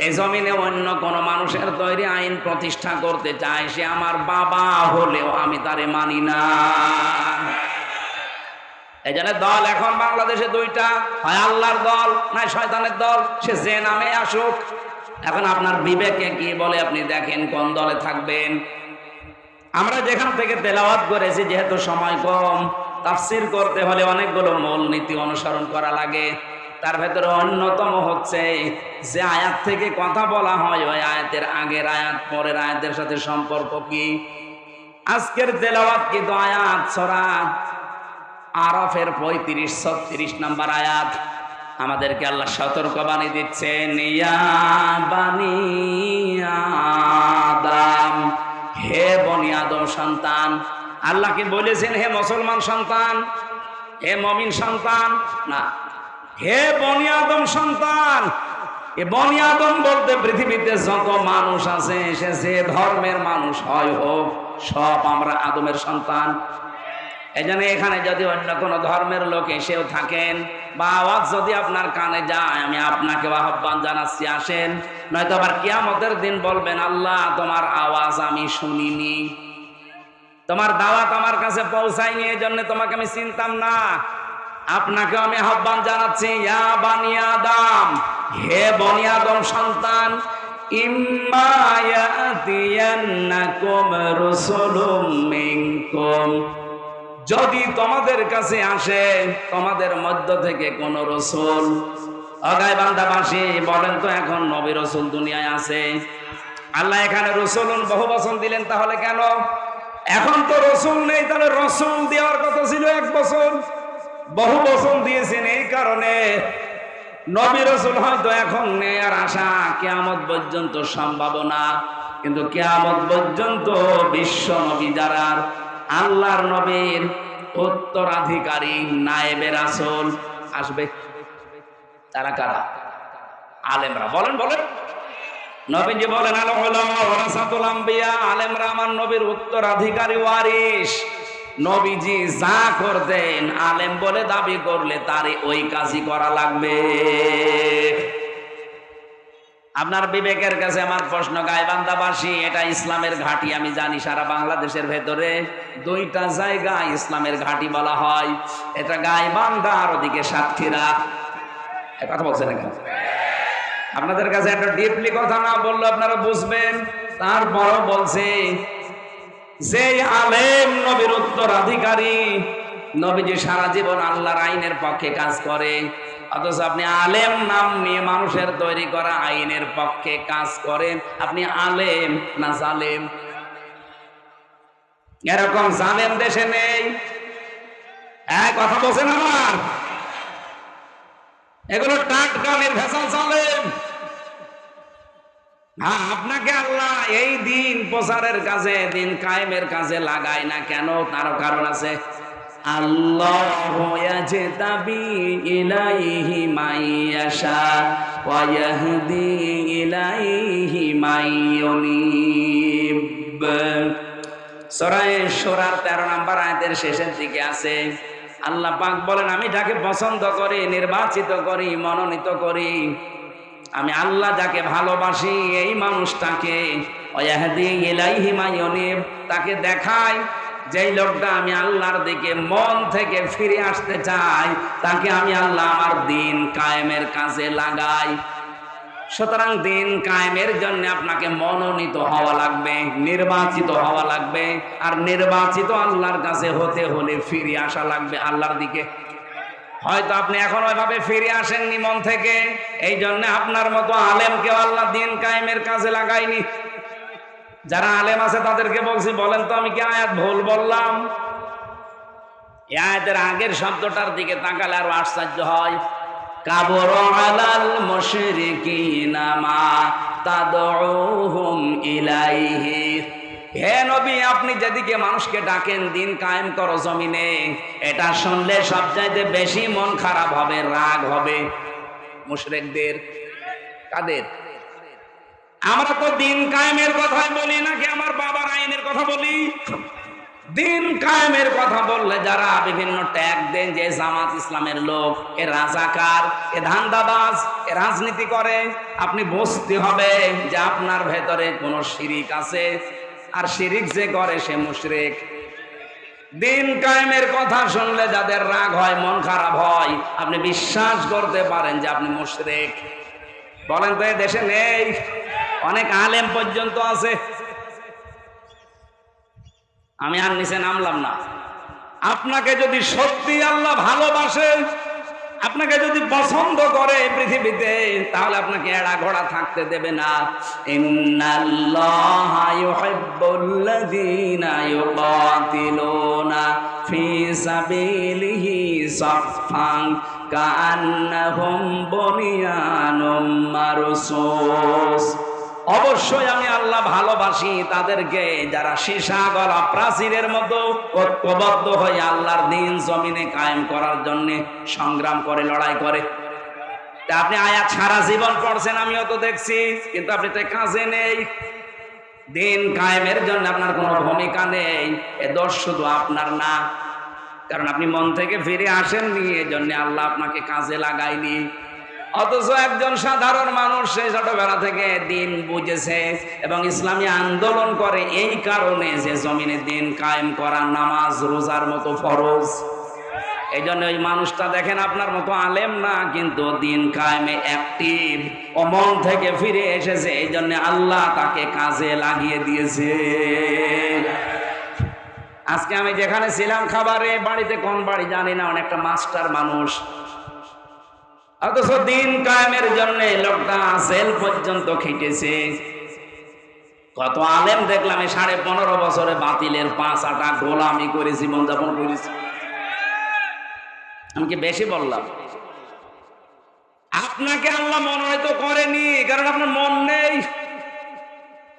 Speaker 1: এই জমিনে অন্য কোন মানুষের তৈরি আইন প্রতিষ্ঠা করতে চায়, সে আমার বাবা হলেও আমি তারে মানি না। এই জন্য দল এখন বাংলাদেশে 2টা, হয় আল্লাহর দল, নাই শয়তানের দল, সে যে নামে আসুক। এখন আপনার বিবেকে কি বলে আপনি দেখেন কোন দলে থাকবেন। আমরা যেখান থেকে তেলাওয়াত করেছি, যেহেতু সময় কম, তাফসীর করতে হলে অনেকগুলো মূলনীতি অনুসরণ করা লাগে। তার ভেতরে অন্যতম হচ্ছে, যে আয়াত থেকে কথা বলা হয়, ওই আয়াতের আগের আয়াত পরের আয়াতের সাথে সম্পর্ক কি। আজকের তেলাওয়াত কিন্তু আয়াত সূরা আরাফের 35-36 নম্বর আয়াত। আমাদেরকে আল্লাহ সতর্কবাণী দিচ্ছেন, ইয়া বানি আদম, হে বনি আদম সন্তান। আল্লাহকে বলেছেন হে মুসলমান সন্তান, হে মুমিন সন্তান না, হে বনি আদম সন্তান। এ বনি আদম বলতে পৃথিবীতে যত মানুষ আছে, সে যে ধর্মের মানুষ হয় হোক, সব আমরা আদমের সন্তান। এই জন্য এখানে যদি অন্য কোনো ধর্মের লোক এসেও থাকেন বা আওয়াজ যদি আপনার কানে যায়, আমি আপনাকে আহ্বান জানাচ্ছি, আসেন। নয়তো আবার কিয়ামতের দিন বলবেন, আল্লাহ তোমার আওয়াজ আমি শুনিনি, তোমার দাওয়াত আমার কাছে পৌঁছায়নি, এই জন্য তোমাকে আমি চিনতাম না। আপনাকেও আমি আহ্বান জানাচ্ছি, ইয়া বানি আদম, হে বনি আদম সন্তান, ইম্মা ইয়াতিয়ান্নাকুম রাসূলুম মিনকুম, যদি তোমাদের কাছে আসে তোমাদের মধ্য থেকে কোন রসুল। গাইবান্ধাবাসী বলেন তো, এখন নবী রসুল দুনিয়ায় আছে? আল্লাহ এখানে রসুলুন বহু বচন দিলেন, তাহলে কেন? এখন তো রসুল নেই, তাহলে রসুল দেওয়ার কথা ছিল এক বছর, বহু বচন দিয়েছেন এই কারণে। নবী রসুল হয়তো এখন নেই আর আসা কিয়ামত পর্যন্ত সম্ভাবনা, কিন্তু কিয়ামত পর্যন্ত বিশ্ব নবী যারা আল্লাহর নবীর উত্তরাধিকারী নায়েবে রাসূল আসবে, তারা কারা? আলেমরা। বলেন বলেন। নবীজি বলেন, আল উলামা ওয়ারাসাতুল আম্বিয়া, আলেমরা আমার নবীর উত্তরাধিকারী ওয়ারিস। নবীজি যা করতেন আলেম বলে দাবি করলে তারই ওই কাজই করা লাগবে। আপনার বিবেকের কাছে আমার প্রশ্ন, গাইবান্ধাবাসী, এটা ইসলামের ঘাঁটি আমি জানি, সারা বাংলাদেশের ভেতরে দুইটা জায়গা ইসলামের ঘাঁটি বলা হয়, এটা গাইবান্ধা আর ওদিকে সাতক্ষীরা। কথা বলছেন না? আপনাদের কাছে একটা ডিপলি কথা না বললে আপনারা বুঝবেন, তারপরও বলছে যে আলেম নবীর উত্তরাধিকারী, নবীজি সারা জীবন আল্লাহর আইনের পক্ষে কাজ করে, অথচ আপনি আলেম নাম নিয়ে মানুষের তৈরি করা আইনের পক্ষে কাজ করেন। আপনি আলেম না জালেম? এরকম জালেম দেশে নেই। কথা বলছেন আমার? এগুলো টাটকা নির্ভেজাল জালেম। হ্যাঁ, আপনাকে আল্লাহ এই দিন প্রচারের কাজে, দিন কায়েমের কাজে লাগায় না কেন? তারও কারণ আছে। আল্লাহু ইয়াজতাবি ইলাইহি মাইয়াশা ওয়া ইয়াহদি ইলাইহি মাইয়ুনিব। সূরা শুরার 13 নম্বর আয়াতের শেষের দিকে আছে, আল্লাহ পাক বলেন, আমি যাকে পছন্দ করি, নির্বাচিত করি, মনোনীত করি, আমি আল্লাহ যাকে ভালোবাসি এই মানুষটাকে ওয়াহদি ইলাইহি মাইয়ুনিব, তাকে দেখাই যেই লোকটা আমি আল্লাহর দিকে মন থেকে ফিরে আসতে চাই, তাকে আমি আল্লাহ আমার দিন কায়েমের কাজে লাগাই। সুতরাং দিন কায়েমের জন্য আপনাকে মনোনীত হওয়া লাগবে, নির্বাচিত হওয়া লাগবে, আর নির্বাচিত আল্লাহর কাছে হতে হলে ফিরে আসা লাগবে আল্লাহর দিকে। হয়তো আপনি এখন ওইভাবে ফিরে আসেননি মন থেকে, এই জন্য আপনার মতো আলেমকে আল্লাহ দিন কায়েমের কাজে লাগায়নি। যারা আলেম আছে তাদেরকে বলছি, বলেন তো আমি কি আয়াত ভুল বললাম? এই আয়াতের আগের শব্দটার দিকে তাকালে আরো আশ্চর্য হয়। কাবরা আলাল মুশরিকিনা মা তাদউহুম ইলাইহি, হে নবী, আপনি যেদিকে মানুষকে ডাকেন দিন কায়েম করো জমিনে, এটা শুনলে সবচাইতে বেশি মন খারাপ হবে, রাগ হবে মুশরিকদের। কাদের? আমরা তো দিন কায়েমের কথাই বলি, নাকি আমার বাবার আইনের কথা বলি? দিন কায়েমের কথা বললে যারা বিভিন্ন ট্যাগ দেন, যে জামাত ইসলামের লোক, এ রাজাকার, এ ধান্দাবাজ, এ রাজনীতি করে, আপনি বুঝতে হবে যে আপনার ভেতরে কোনো শিরিক আছে, আর শিরিক যে করে সে মুশরিক। দিন কায়েমের কথা শুনলে যাদের রাগ হয়, মন খারাপ হয়, আপনি বিশ্বাস করতে পারেন যে আপনি মুশরিক। বলেন তো, এই দেশে নেই? অনেক আলেম পর্যন্ত আছে। আমি আর নিচে নামলাম না। আপনাকে যদি সত্যি আল্লাহ ভালোবাসে, আপনাকে যদি পছন্দ করে পৃথিবীতে, তাহলে আপনাকে এড়া ঘোড়া থাকতে দেবে না। ইন্নাল্লাহা ইউহিব্বুল্লাযীনা ইউকাতিলুনা ফি সাবিলিহি সাফফান কাআন্নাহুম বুনিয়ানুম মারসুস। অবশ্যই আমি আল্লাহ ভালোবাসি তাদেরকে যারা সীসা গলা প্রাচীরের মতো ঐক্যবদ্ধ হয়ে আল্লাহর দ্বীন জমিনে কায়েম করার জন্য সংগ্রাম করে, লড়াই করে। তা আপনি আয়াত সারা জীবন পড়ছেন, আমিও তো দেখছি, কিন্তু আপনি তো কাজে নেই। দ্বীন কায়েমের জন্য আপনার কোনো ভূমিকা নেই। এ দোষ শুধু আপনার না, কারণ আপনি মন থেকে ফিরে আসেননি, এজন্য আল্লাহ আপনাকে কাজে লাগায়নি। অথচ একজন সাধারণ মানুষ সে ছোটবেলা থেকে দিন বুঝেছে এবং ইসলামী আন্দোলন করে এই কারণে যে জমিনে দিন কায়েম করা নামাজ রোজার মতো ফরজ। এই জন্য ওই মানুষটা দেখেন আপনার মতো আলেম না, কিন্তু দিন কায়েমে অ্যাক্টিভ, ও মন থেকে ফিরে এসেছে, এই জন্য আল্লাহ তাকে কাজে লাগিয়ে দিয়েছে। আজকে আমি যেখানে ছিলাম খাবারে বাড়িতে, কোন বাড়ি জানি না, অনেকটা মাস্টার মানুষ, অথচ দিন কায়েমের জন্য লোকটা জেল পর্যন্ত খেটেছে। কত আলেম দেখলাম এই 15.5 বছরে বাতিলের 5 আটা গোলামি করে জীবনযাপন করেছে। আমি কি বেশি বললাম? আপনাকে আল্লাহ মনোনীত করেনি, কারণ আপনার মন নেই।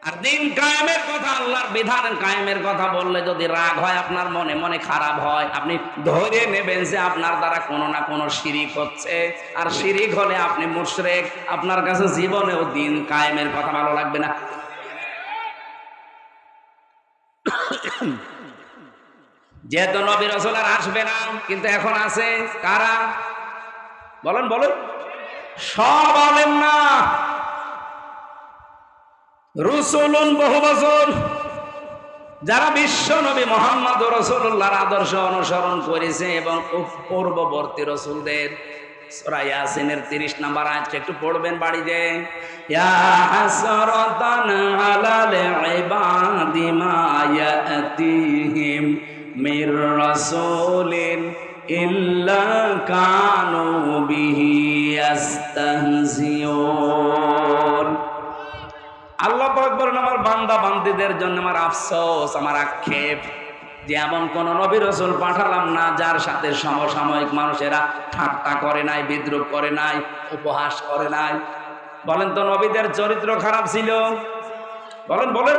Speaker 1: আর দিন কায়েমের কথা, আল্লাহর বিধান কায়েমের কথা বললে যদি রাগ হয় আপনার মনে, মনে খারাপ হয়, আপনি ধরে নেবেন যে আপনার দ্বারা কোনো না কোনো শিরিক হচ্ছে, আর শিরিক হলে আপনি মুশরিক। আপনার কাছে জীবনেও দিন কায়েমের কথা ভালো লাগবে না। যেহেতু নবী রাসূল আর আসবে না, কিন্তু এখন আছে কারা? বলেন বলেন। সব আলেম না, রসুলুন বহু বছর যারা বিশ্ব নবী মুহাম্মদ রাসূলুল্লাহর আদর্শ অনুসরণ করেছে এবং পূর্ববর্তী রাসূলদের। সূরা ইয়াসিনের 30 নম্বর আয়াতটা একটু পড়বেন বাড়িতে। ইয়া হাসরাতান আলাল ইবাদি মা ইয়াতিহিম মির রাসূলিন ইল্লা কানু বিহি ইস্তাহজিউন। আল্লাহ পাক বলেন, আমার বান্দা বান্দীদের জন্য আমার আফসোস, আমার আক্ষেপ যে এমন কোন নবী রাসূল পাঠালাম না যার সাথে সমসাময়িক মানুষেরা ঠাট্টা করে নাই, বিদ্রুপ করে নাই, উপহাস করে নাই। বলেন তো নবীদের চরিত্র খারাপ ছিল? বলেন বলেন।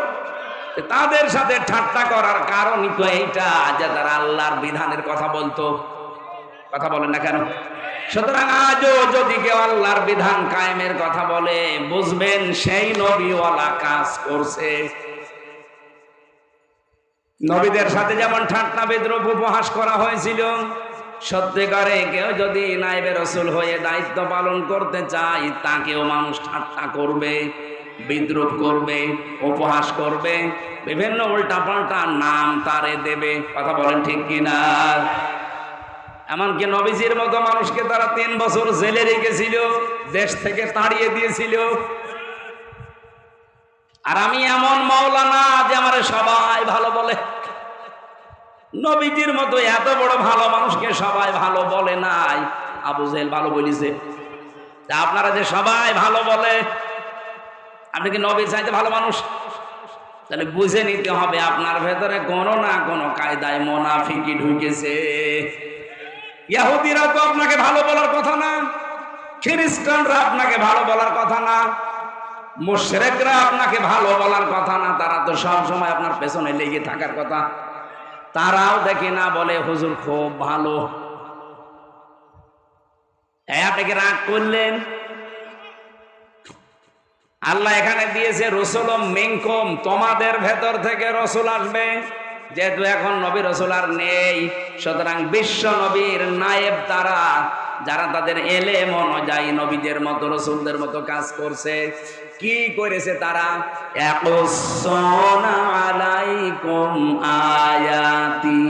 Speaker 1: তাদের সাথে ঠাট্টা করার কারণই তো এইটা যে তারা আল্লাহর বিধানের কথা বলতো। কথা বলেন না কেন? সুতরাং আজও যদি কেউ আল্লাহর বিধান কায়েমের কথা বলে, বুঝবেন সেই নবীওয়ালা কাজ করছে। নবীদের সাথে যেমন ঠাট্টা বিদ্রুপ উপহাস করা হয়েছিল, সত্যিকারে কেউ যদি নায়েবে রাসূল হয়ে দায়িত্ব পালন করতে চায়, তাকেও মানুষ ঠাট্টা করবে, বিদ্রুপ করবে, উপহাস করবে, বিভিন্ন উল্টাপাল্টা নাম তারে দেবে। কথা বলেন ঠিক কিনা? এমনকি নবীজির মতো মানুষকে তারা 3 বছর জেলে রেখেছিল, দেশ থেকে তাড়িয়ে দিয়েছিল। আর আমি এমন মাওলানা যে আমার সবাই ভালো বলে। নবীজির মতো এত বড় ভালো মানুষকে সবাই ভালো বলে নাই, আবু জেহেল ভালো বলিছে। তা আপনারা যে সবাই ভালো বলে, আপনি কি নবীর চাইতে ভালো মানুষ? তাহলে বুঝে নিতে হবে আপনার ভেতরে কোনো না কোনো কায়দায় মুনাফিকি ঢুকেছে। ইহুদিরা তো আপনাকে ভালো বলার কথা না, খ্রিস্টানরা আপনাকে ভালো বলার কথা না, মুশরিকরা আপনাকে ভালো বলার কথা না। তারা তো সব সময় আপনার পেছনে লেগে থাকার কথা। তারাও দেখি না বলে হুজুর খুব ভালো। আপনাকে রাগ করলেন? আল্লাহ এখানে দিয়েছে রসুল মিনকুম, তোমাদের ভেতর থেকে রসুল আসবে। যেহেতু এখন নবী রাসূল আর নেই, সুতরাং বিশ্ব নবীর নায়েব তারা, যারা তাদের এলেম অনুযায়ী নবীদের মতো রাসূলদের মতো কাজ করছে। কি করেছে তারা? ইয়াকুসুনা আলাইকুম আয়াতি,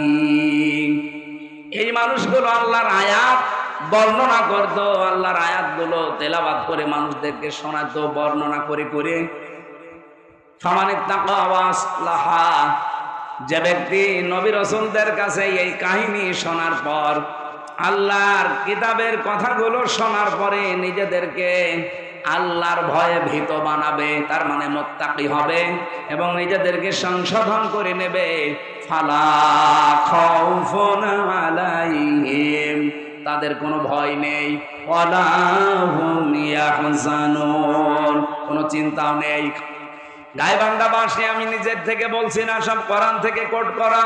Speaker 1: এই মানুষগুলো আল্লাহর আয়াত বর্ণনা করতো, আল্লাহর আয়াতগুলো তেলাওয়াত করে মানুষদেরকে শোনাতো, বর্ণনা করে করে। ফামানিত্তাকা ওয়া আসলাহা, যে ব্যক্তি নবী রাসূলদের কাছে এই কাহিনী শোনার পর আল্লাহর কিতাবের কথাগুলো শোনার পরে নিজেদেরকে আল্লাহর ভয়ে ভীত বানাবে, তার মানে মুত্তাকি হবে এবং নিজেদেরকে সংশোধন করে নেবে। ফালা খাউফুন আলাইহিম, তাদের কোনো ভয় নেই। ওয়ালা হুম ইয়াহজানুন, কোনো চিন্তাও নেই। গাইবান্ধাবাসী আমি নিজের থেকে বলছি না, সব কোরআন থেকে কোট করা।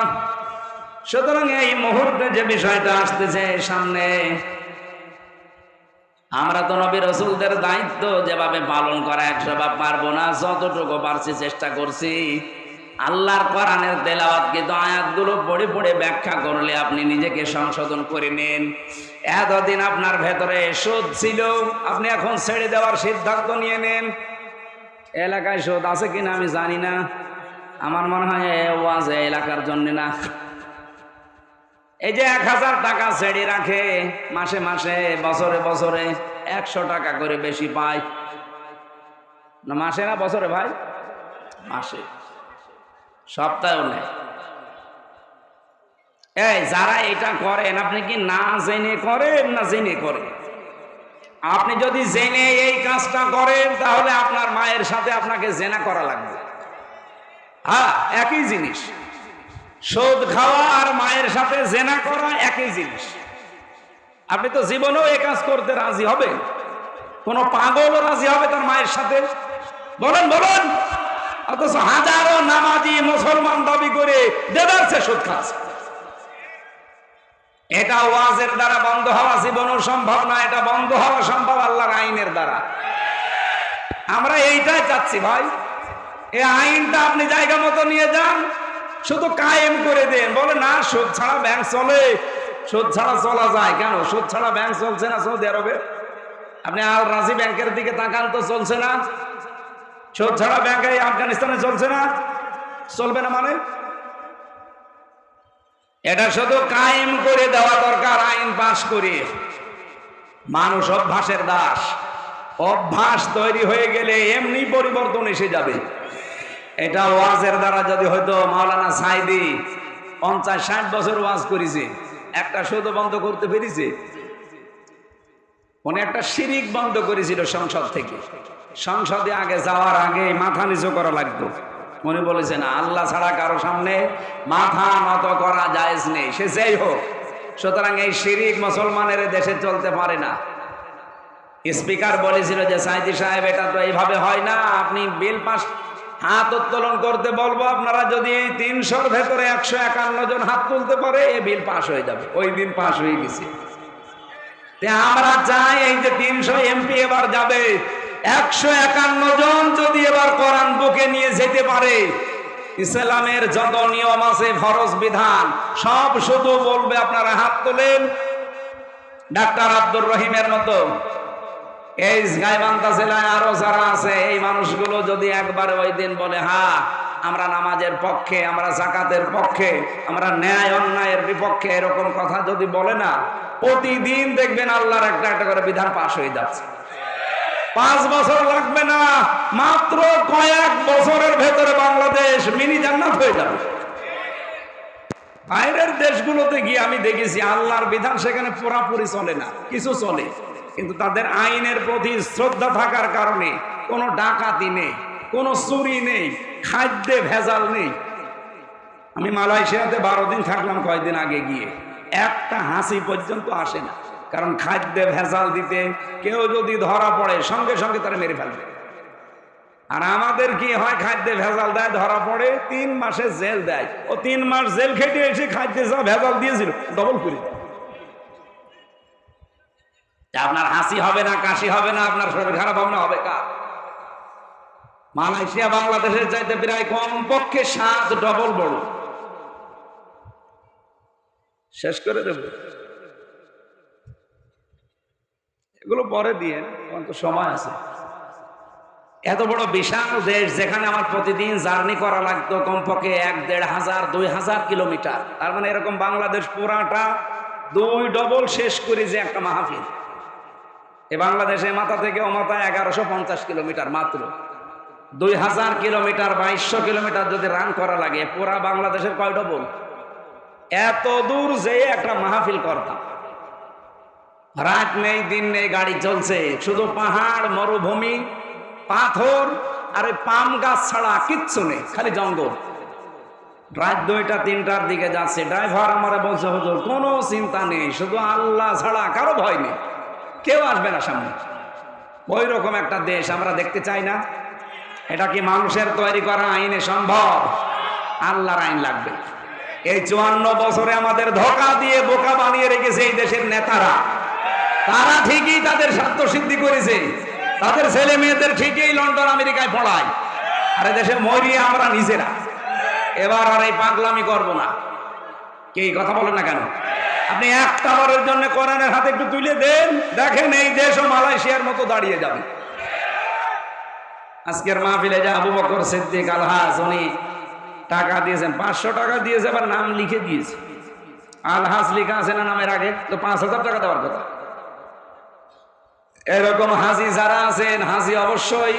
Speaker 1: সুতরাং এই মুহূর্তে যে বিষয়টা আসতেছে সামনে, আমরা তো নবী রাসূলদের দায়িত্ব যেভাবে পালন করা 100 ভাগ পারবো না, যতটুকু পারছি চেষ্টা করছি। আল্লাহর কোরআনের তেলাওয়াত কিন্তু আয়াতগুলো পড়ে পড়ে ব্যাখ্যা করলে আপনি নিজেকে সংশোধন করে নিন। এতদিন আপনার ভেতরে সুদ ছিল, আপনি এখন ছেড়ে দেওয়ার সিদ্ধান্ত নিয়ে নেন। এলাকায় সুদ আছে কিনা আমি জানি না, আমার মনে হয় ওয়াজ এলাকার জন্য না। এই যে 1000 টাকা ছেড়ে রাখে মাসে মাসে, বছরে বছরে 100 টাকা করে বেশি পায় না, মাসে না বছরে ভাই? মাসে, সপ্তাহেও নেয়। এই যারা এটা করেন, আপনি কি না জেনে করেন না জেনে করেন? আপনি যদি জেনে এই কাজটা করেন তাহলে আপনার মায়ের সাথে আপনাকে জেনা করা লাগবে। হ্যাঁ, একই জিনিস। সুদ খাওয়া আর মায়ের সাথে জেনা করা একই জিনিস। আপনি তো জীবনেও এই কাজ করতে রাজি হবেন? কোন পাগলও রাজি হবে তার মায়ের সাথে? বলেন বলেন। অথচ হাজারো নামাজি মুসলমান দাবি করে দেদারছে সুদ খাচ্ছে। এটা ওয়াজের দ্বারা বন্ধ হওয়া জীবনও সম্ভব না, এটা বন্ধ হওয়া সম্ভব আল্লাহর আইনের দ্বারা। আমরা এইটাই চাচ্ছি ভাই। এই আইনটা আপনি জায়গা মতো নিয়ে যান, শুধু কায়েম করে দেন। বলে না সুদ ছাড়া ব্যাংক চলে, সুদ ছাড়া চলা যায় কেন? সুদ ছাড়া ব্যাংক চলছে না সৌদি আরবে? আপনি আল রাজি ব্যাংকের দিকে তাকান তো, চলছে না? সুদ ছাড়া ব্যাংক এই আফগানিস্তানে চলছে না? চলবে না মানে? এটা শুধু কায়েম করে দেওয়া দরকার, আইন পাশ করে। মানুষ অভ্যাসের দাস, অভ্যাস তৈরি হয়ে গেলে এমনি পরিবর্তন এসে যাবে। এটা ওয়াজের দ্বারা যদি হয়তো, মাওলানা সাইদি 50-60 বছর ওয়াজ করেছে, একটা শুধু বন্ধ করতে পেরেছে? উনি একটা শিরিক বন্ধ করেছিল সংসদ থেকে। সংসদে আগে যাওয়ার আগে মাথা নিচু করা লাগতো। উনি বলেছেন আল্লাহ ছাড়া কারো সামনে মাথা নত করা জায়েজ নেই, সে যেই হোক। সুতরাং এই শিরিক মুসলমানের দেশে চলতে পারে না। স্পিকার বলেছিল যে সাইদি সাহেব এটা তো এইভাবে হয় না, আপনি বিল পাস, হাত উত্তোলন করতে বলবো, আপনারা যদি এই 300-র ভেতরে 151 জন হাত তুলতে পারে এই বিল পাস হয়ে যাবে। ওই দিন পাস হয়ে গেছে। আমরা চাই এই যে 300 এমপি এবার যাবে, 151 জন যদি এবার কোরআন বুকে নিয়ে যেতে পারে, ইসলামের যত নিয়ম আছে ফরজ বিধান সব শুধু বলবে আপনারা হাত তোলেন। ডাক্তার আব্দুর রহিমের মতো এই গাইবান্ধা জেলায় আরো যারা আছে, এই মানুষগুলো যদি একবার ওই দিন বলে হ্যাঁ আমরা নামাজের পক্ষে, আমরা যাকাতের পক্ষে, আমরা ন্যায় অন্যায়ের বিপক্ষে, এরকম কথা যদি বলে না, প্রতিদিন দেখবেন আল্লাহর একটা একটা করে বিধান পাশ হয়ে যাচ্ছে। 5 বছর লাগবে না, মাত্র কয়েক বছরের ভেতরে বাংলাদেশ মিনি জান্নাত হয়ে যাবে। বাইরের দেশগুলোতে গিয়ে আমি দেখেছি আল্লাহর বিধান সেখানে পুরাপুরি চলে না, কিছু চলে, কিন্তু তাদের আইনের প্রতি শ্রদ্ধা থাকার কারণে কোনো ডাকাতি নেই, কোনো চুরি নেই, খাদ্যে ভেজাল নেই। আমি মালয়েশিয়াতে 12 দিন থাকলাম কয়েকদিন আগে গিয়ে, একটা হাসি পর্যন্ত আসে না, কারণ খাদ্যে ভেজাল দিতে কেউ যদি ধরা পড়ে সঙ্গে সঙ্গে তারা মেরে ফেলবে। আর আমাদের কি হয়, খাদ্যে ভেজাল দেয়, ধরা পড়ে 3 মাসের জেল দেয়। ও 3 মাস জেল খেটে এসে খাদ্যে যা ভেজাল দিয়েছিল ডবল করে দেয়। আপনার হাসি হবে না, কাশি হবে না, আপনার শরীর খারাপ হবে না, হবে কার? মালয়েশিয়া বাংলাদেশের চাইতে প্রায় কমপক্ষে 7 ডবল বড়। শেষ করে দেব, এগুলো পরে দিয়ে, অন্ত সময় আছে। এত বড় বিশাল দেশ, যেখানে আমার প্রতিদিন জার্নি করা লাগতো কমপক্ষে 1,500-2,000 কিলোমিটার। তার মানে এরকম বাংলাদেশ পুরাটা 2 ডবল শেষ করি যে একটা মাহফিল। এ বাংলাদেশে মাথা থেকে ও মাথা 1150 কিলোমিটার, মাত্র 2000 কিলোমিটার, 2200 কিলোমিটার যদি রান করা লাগে, পুরা বাংলাদেশের কয় ডবল? এত দূর যে একটা মাহফিল করতাম। রাত নেই দিন নেই গাড়ি চলছে, শুধু পাহাড় মরুভূমি পাথর আর ওই পাম গাছ ছাড়া কিচ্ছু নেই, খালি জঙ্গল। রাত 2টা 3টার দিকে যাচ্ছে, ড্রাইভার আমারে বলছে হুজুর কোনো চিন্তা নেই, শুধু আল্লাহ ছাড়া কারো ভয় নেই, কেউ আসবে না সামনে। ওই রকম একটা দেশ আমরা দেখতে চাই না? এটা কি মানুষের তৈরি করা আইনে সম্ভব? আল্লাহর আইন লাগবে। এই 54 বছরে আমাদের ধোঁকা দিয়ে বোকা বানিয়ে রেখেছে এই দেশের নেতারা। তারা ঠিকই তাদের স্বার্থ সিদ্ধি করেছে, তাদের ছেলে মেয়েদের ঠিকই লন্ডন আমেরিকায় পড়ায়, আর দেশে মরিয়ে আমরা নিজেরা। এবার আর এই পাগলামি করব না। কি কথা বলেন না কেন? আপনি একটা বারের জন্য কোরআনের হাতে একটু তুলে দেন, দেখেন এই দেশও মালয়েশিয়ার মতো দাঁড়িয়ে যাবে। আজকের মাহফিলে যে আবু বকর সিদ্দিক আলহাজ, উনি টাকা দিয়েছেন, 500 টাকা দিয়েছে, আবার নাম লিখে দিয়েছে। আলহাজ লিখা আছে না নামের আগে, তো 5000 টাকা দেওয়ার কথা। এরকম হাজি যারা আছেন, হাজি অবশ্যই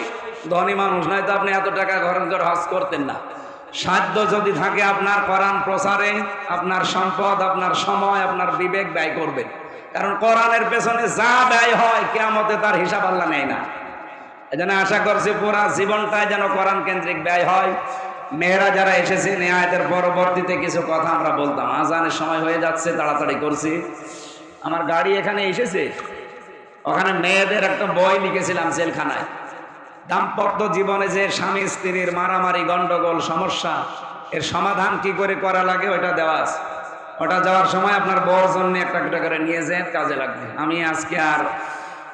Speaker 1: ধনী মানুষ, নয়তো আপনি এত টাকা ঘরের ঘর হজ করতেন না। সাধ্য যদি থাকে আপনার কোরআন প্রচারে আপনার সম্পদ, আপনার সময়, আপনার বিবেক ব্যয় করবেন, কারণ কোরআনের পেছনে যা ব্যয় হয় কিয়ামতে তার হিসাব আল্লাহ নেয় না। এজন্য আশা করছি পুরা জীবনটাই যেন কোরআন কেন্দ্রিক ব্যয় হয়। মেয়েরা যারা এসেছেন এই আয়াতের পরবর্তীতে কিছু কথা আমরা বলতাম, আজানের সময় হয়ে যাচ্ছে, তাড়াতাড়ি করছি। আমার গাড়ি এখানে এসেছে, ওখানে মেয়েদের একটা বই লিখেছিলাম জেলখানায়, দাম্পত্য জীবনে যে স্বামী স্ত্রীর মারামারি গন্ডগোল সমস্যা, এর সমাধান কি করে করা লাগে ওটা দেওয়া আছে। ওটা যাওয়ার সময় আপনার বউর জন্য একটা করে নিয়ে যেন কাজে লাগবে। আমি আজকে আর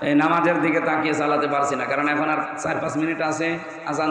Speaker 1: এই নামাজের দিকে তাকিয়ে চালাতে পারছি না, কারণ এখন আর 4-5 মিনিট আছে আজান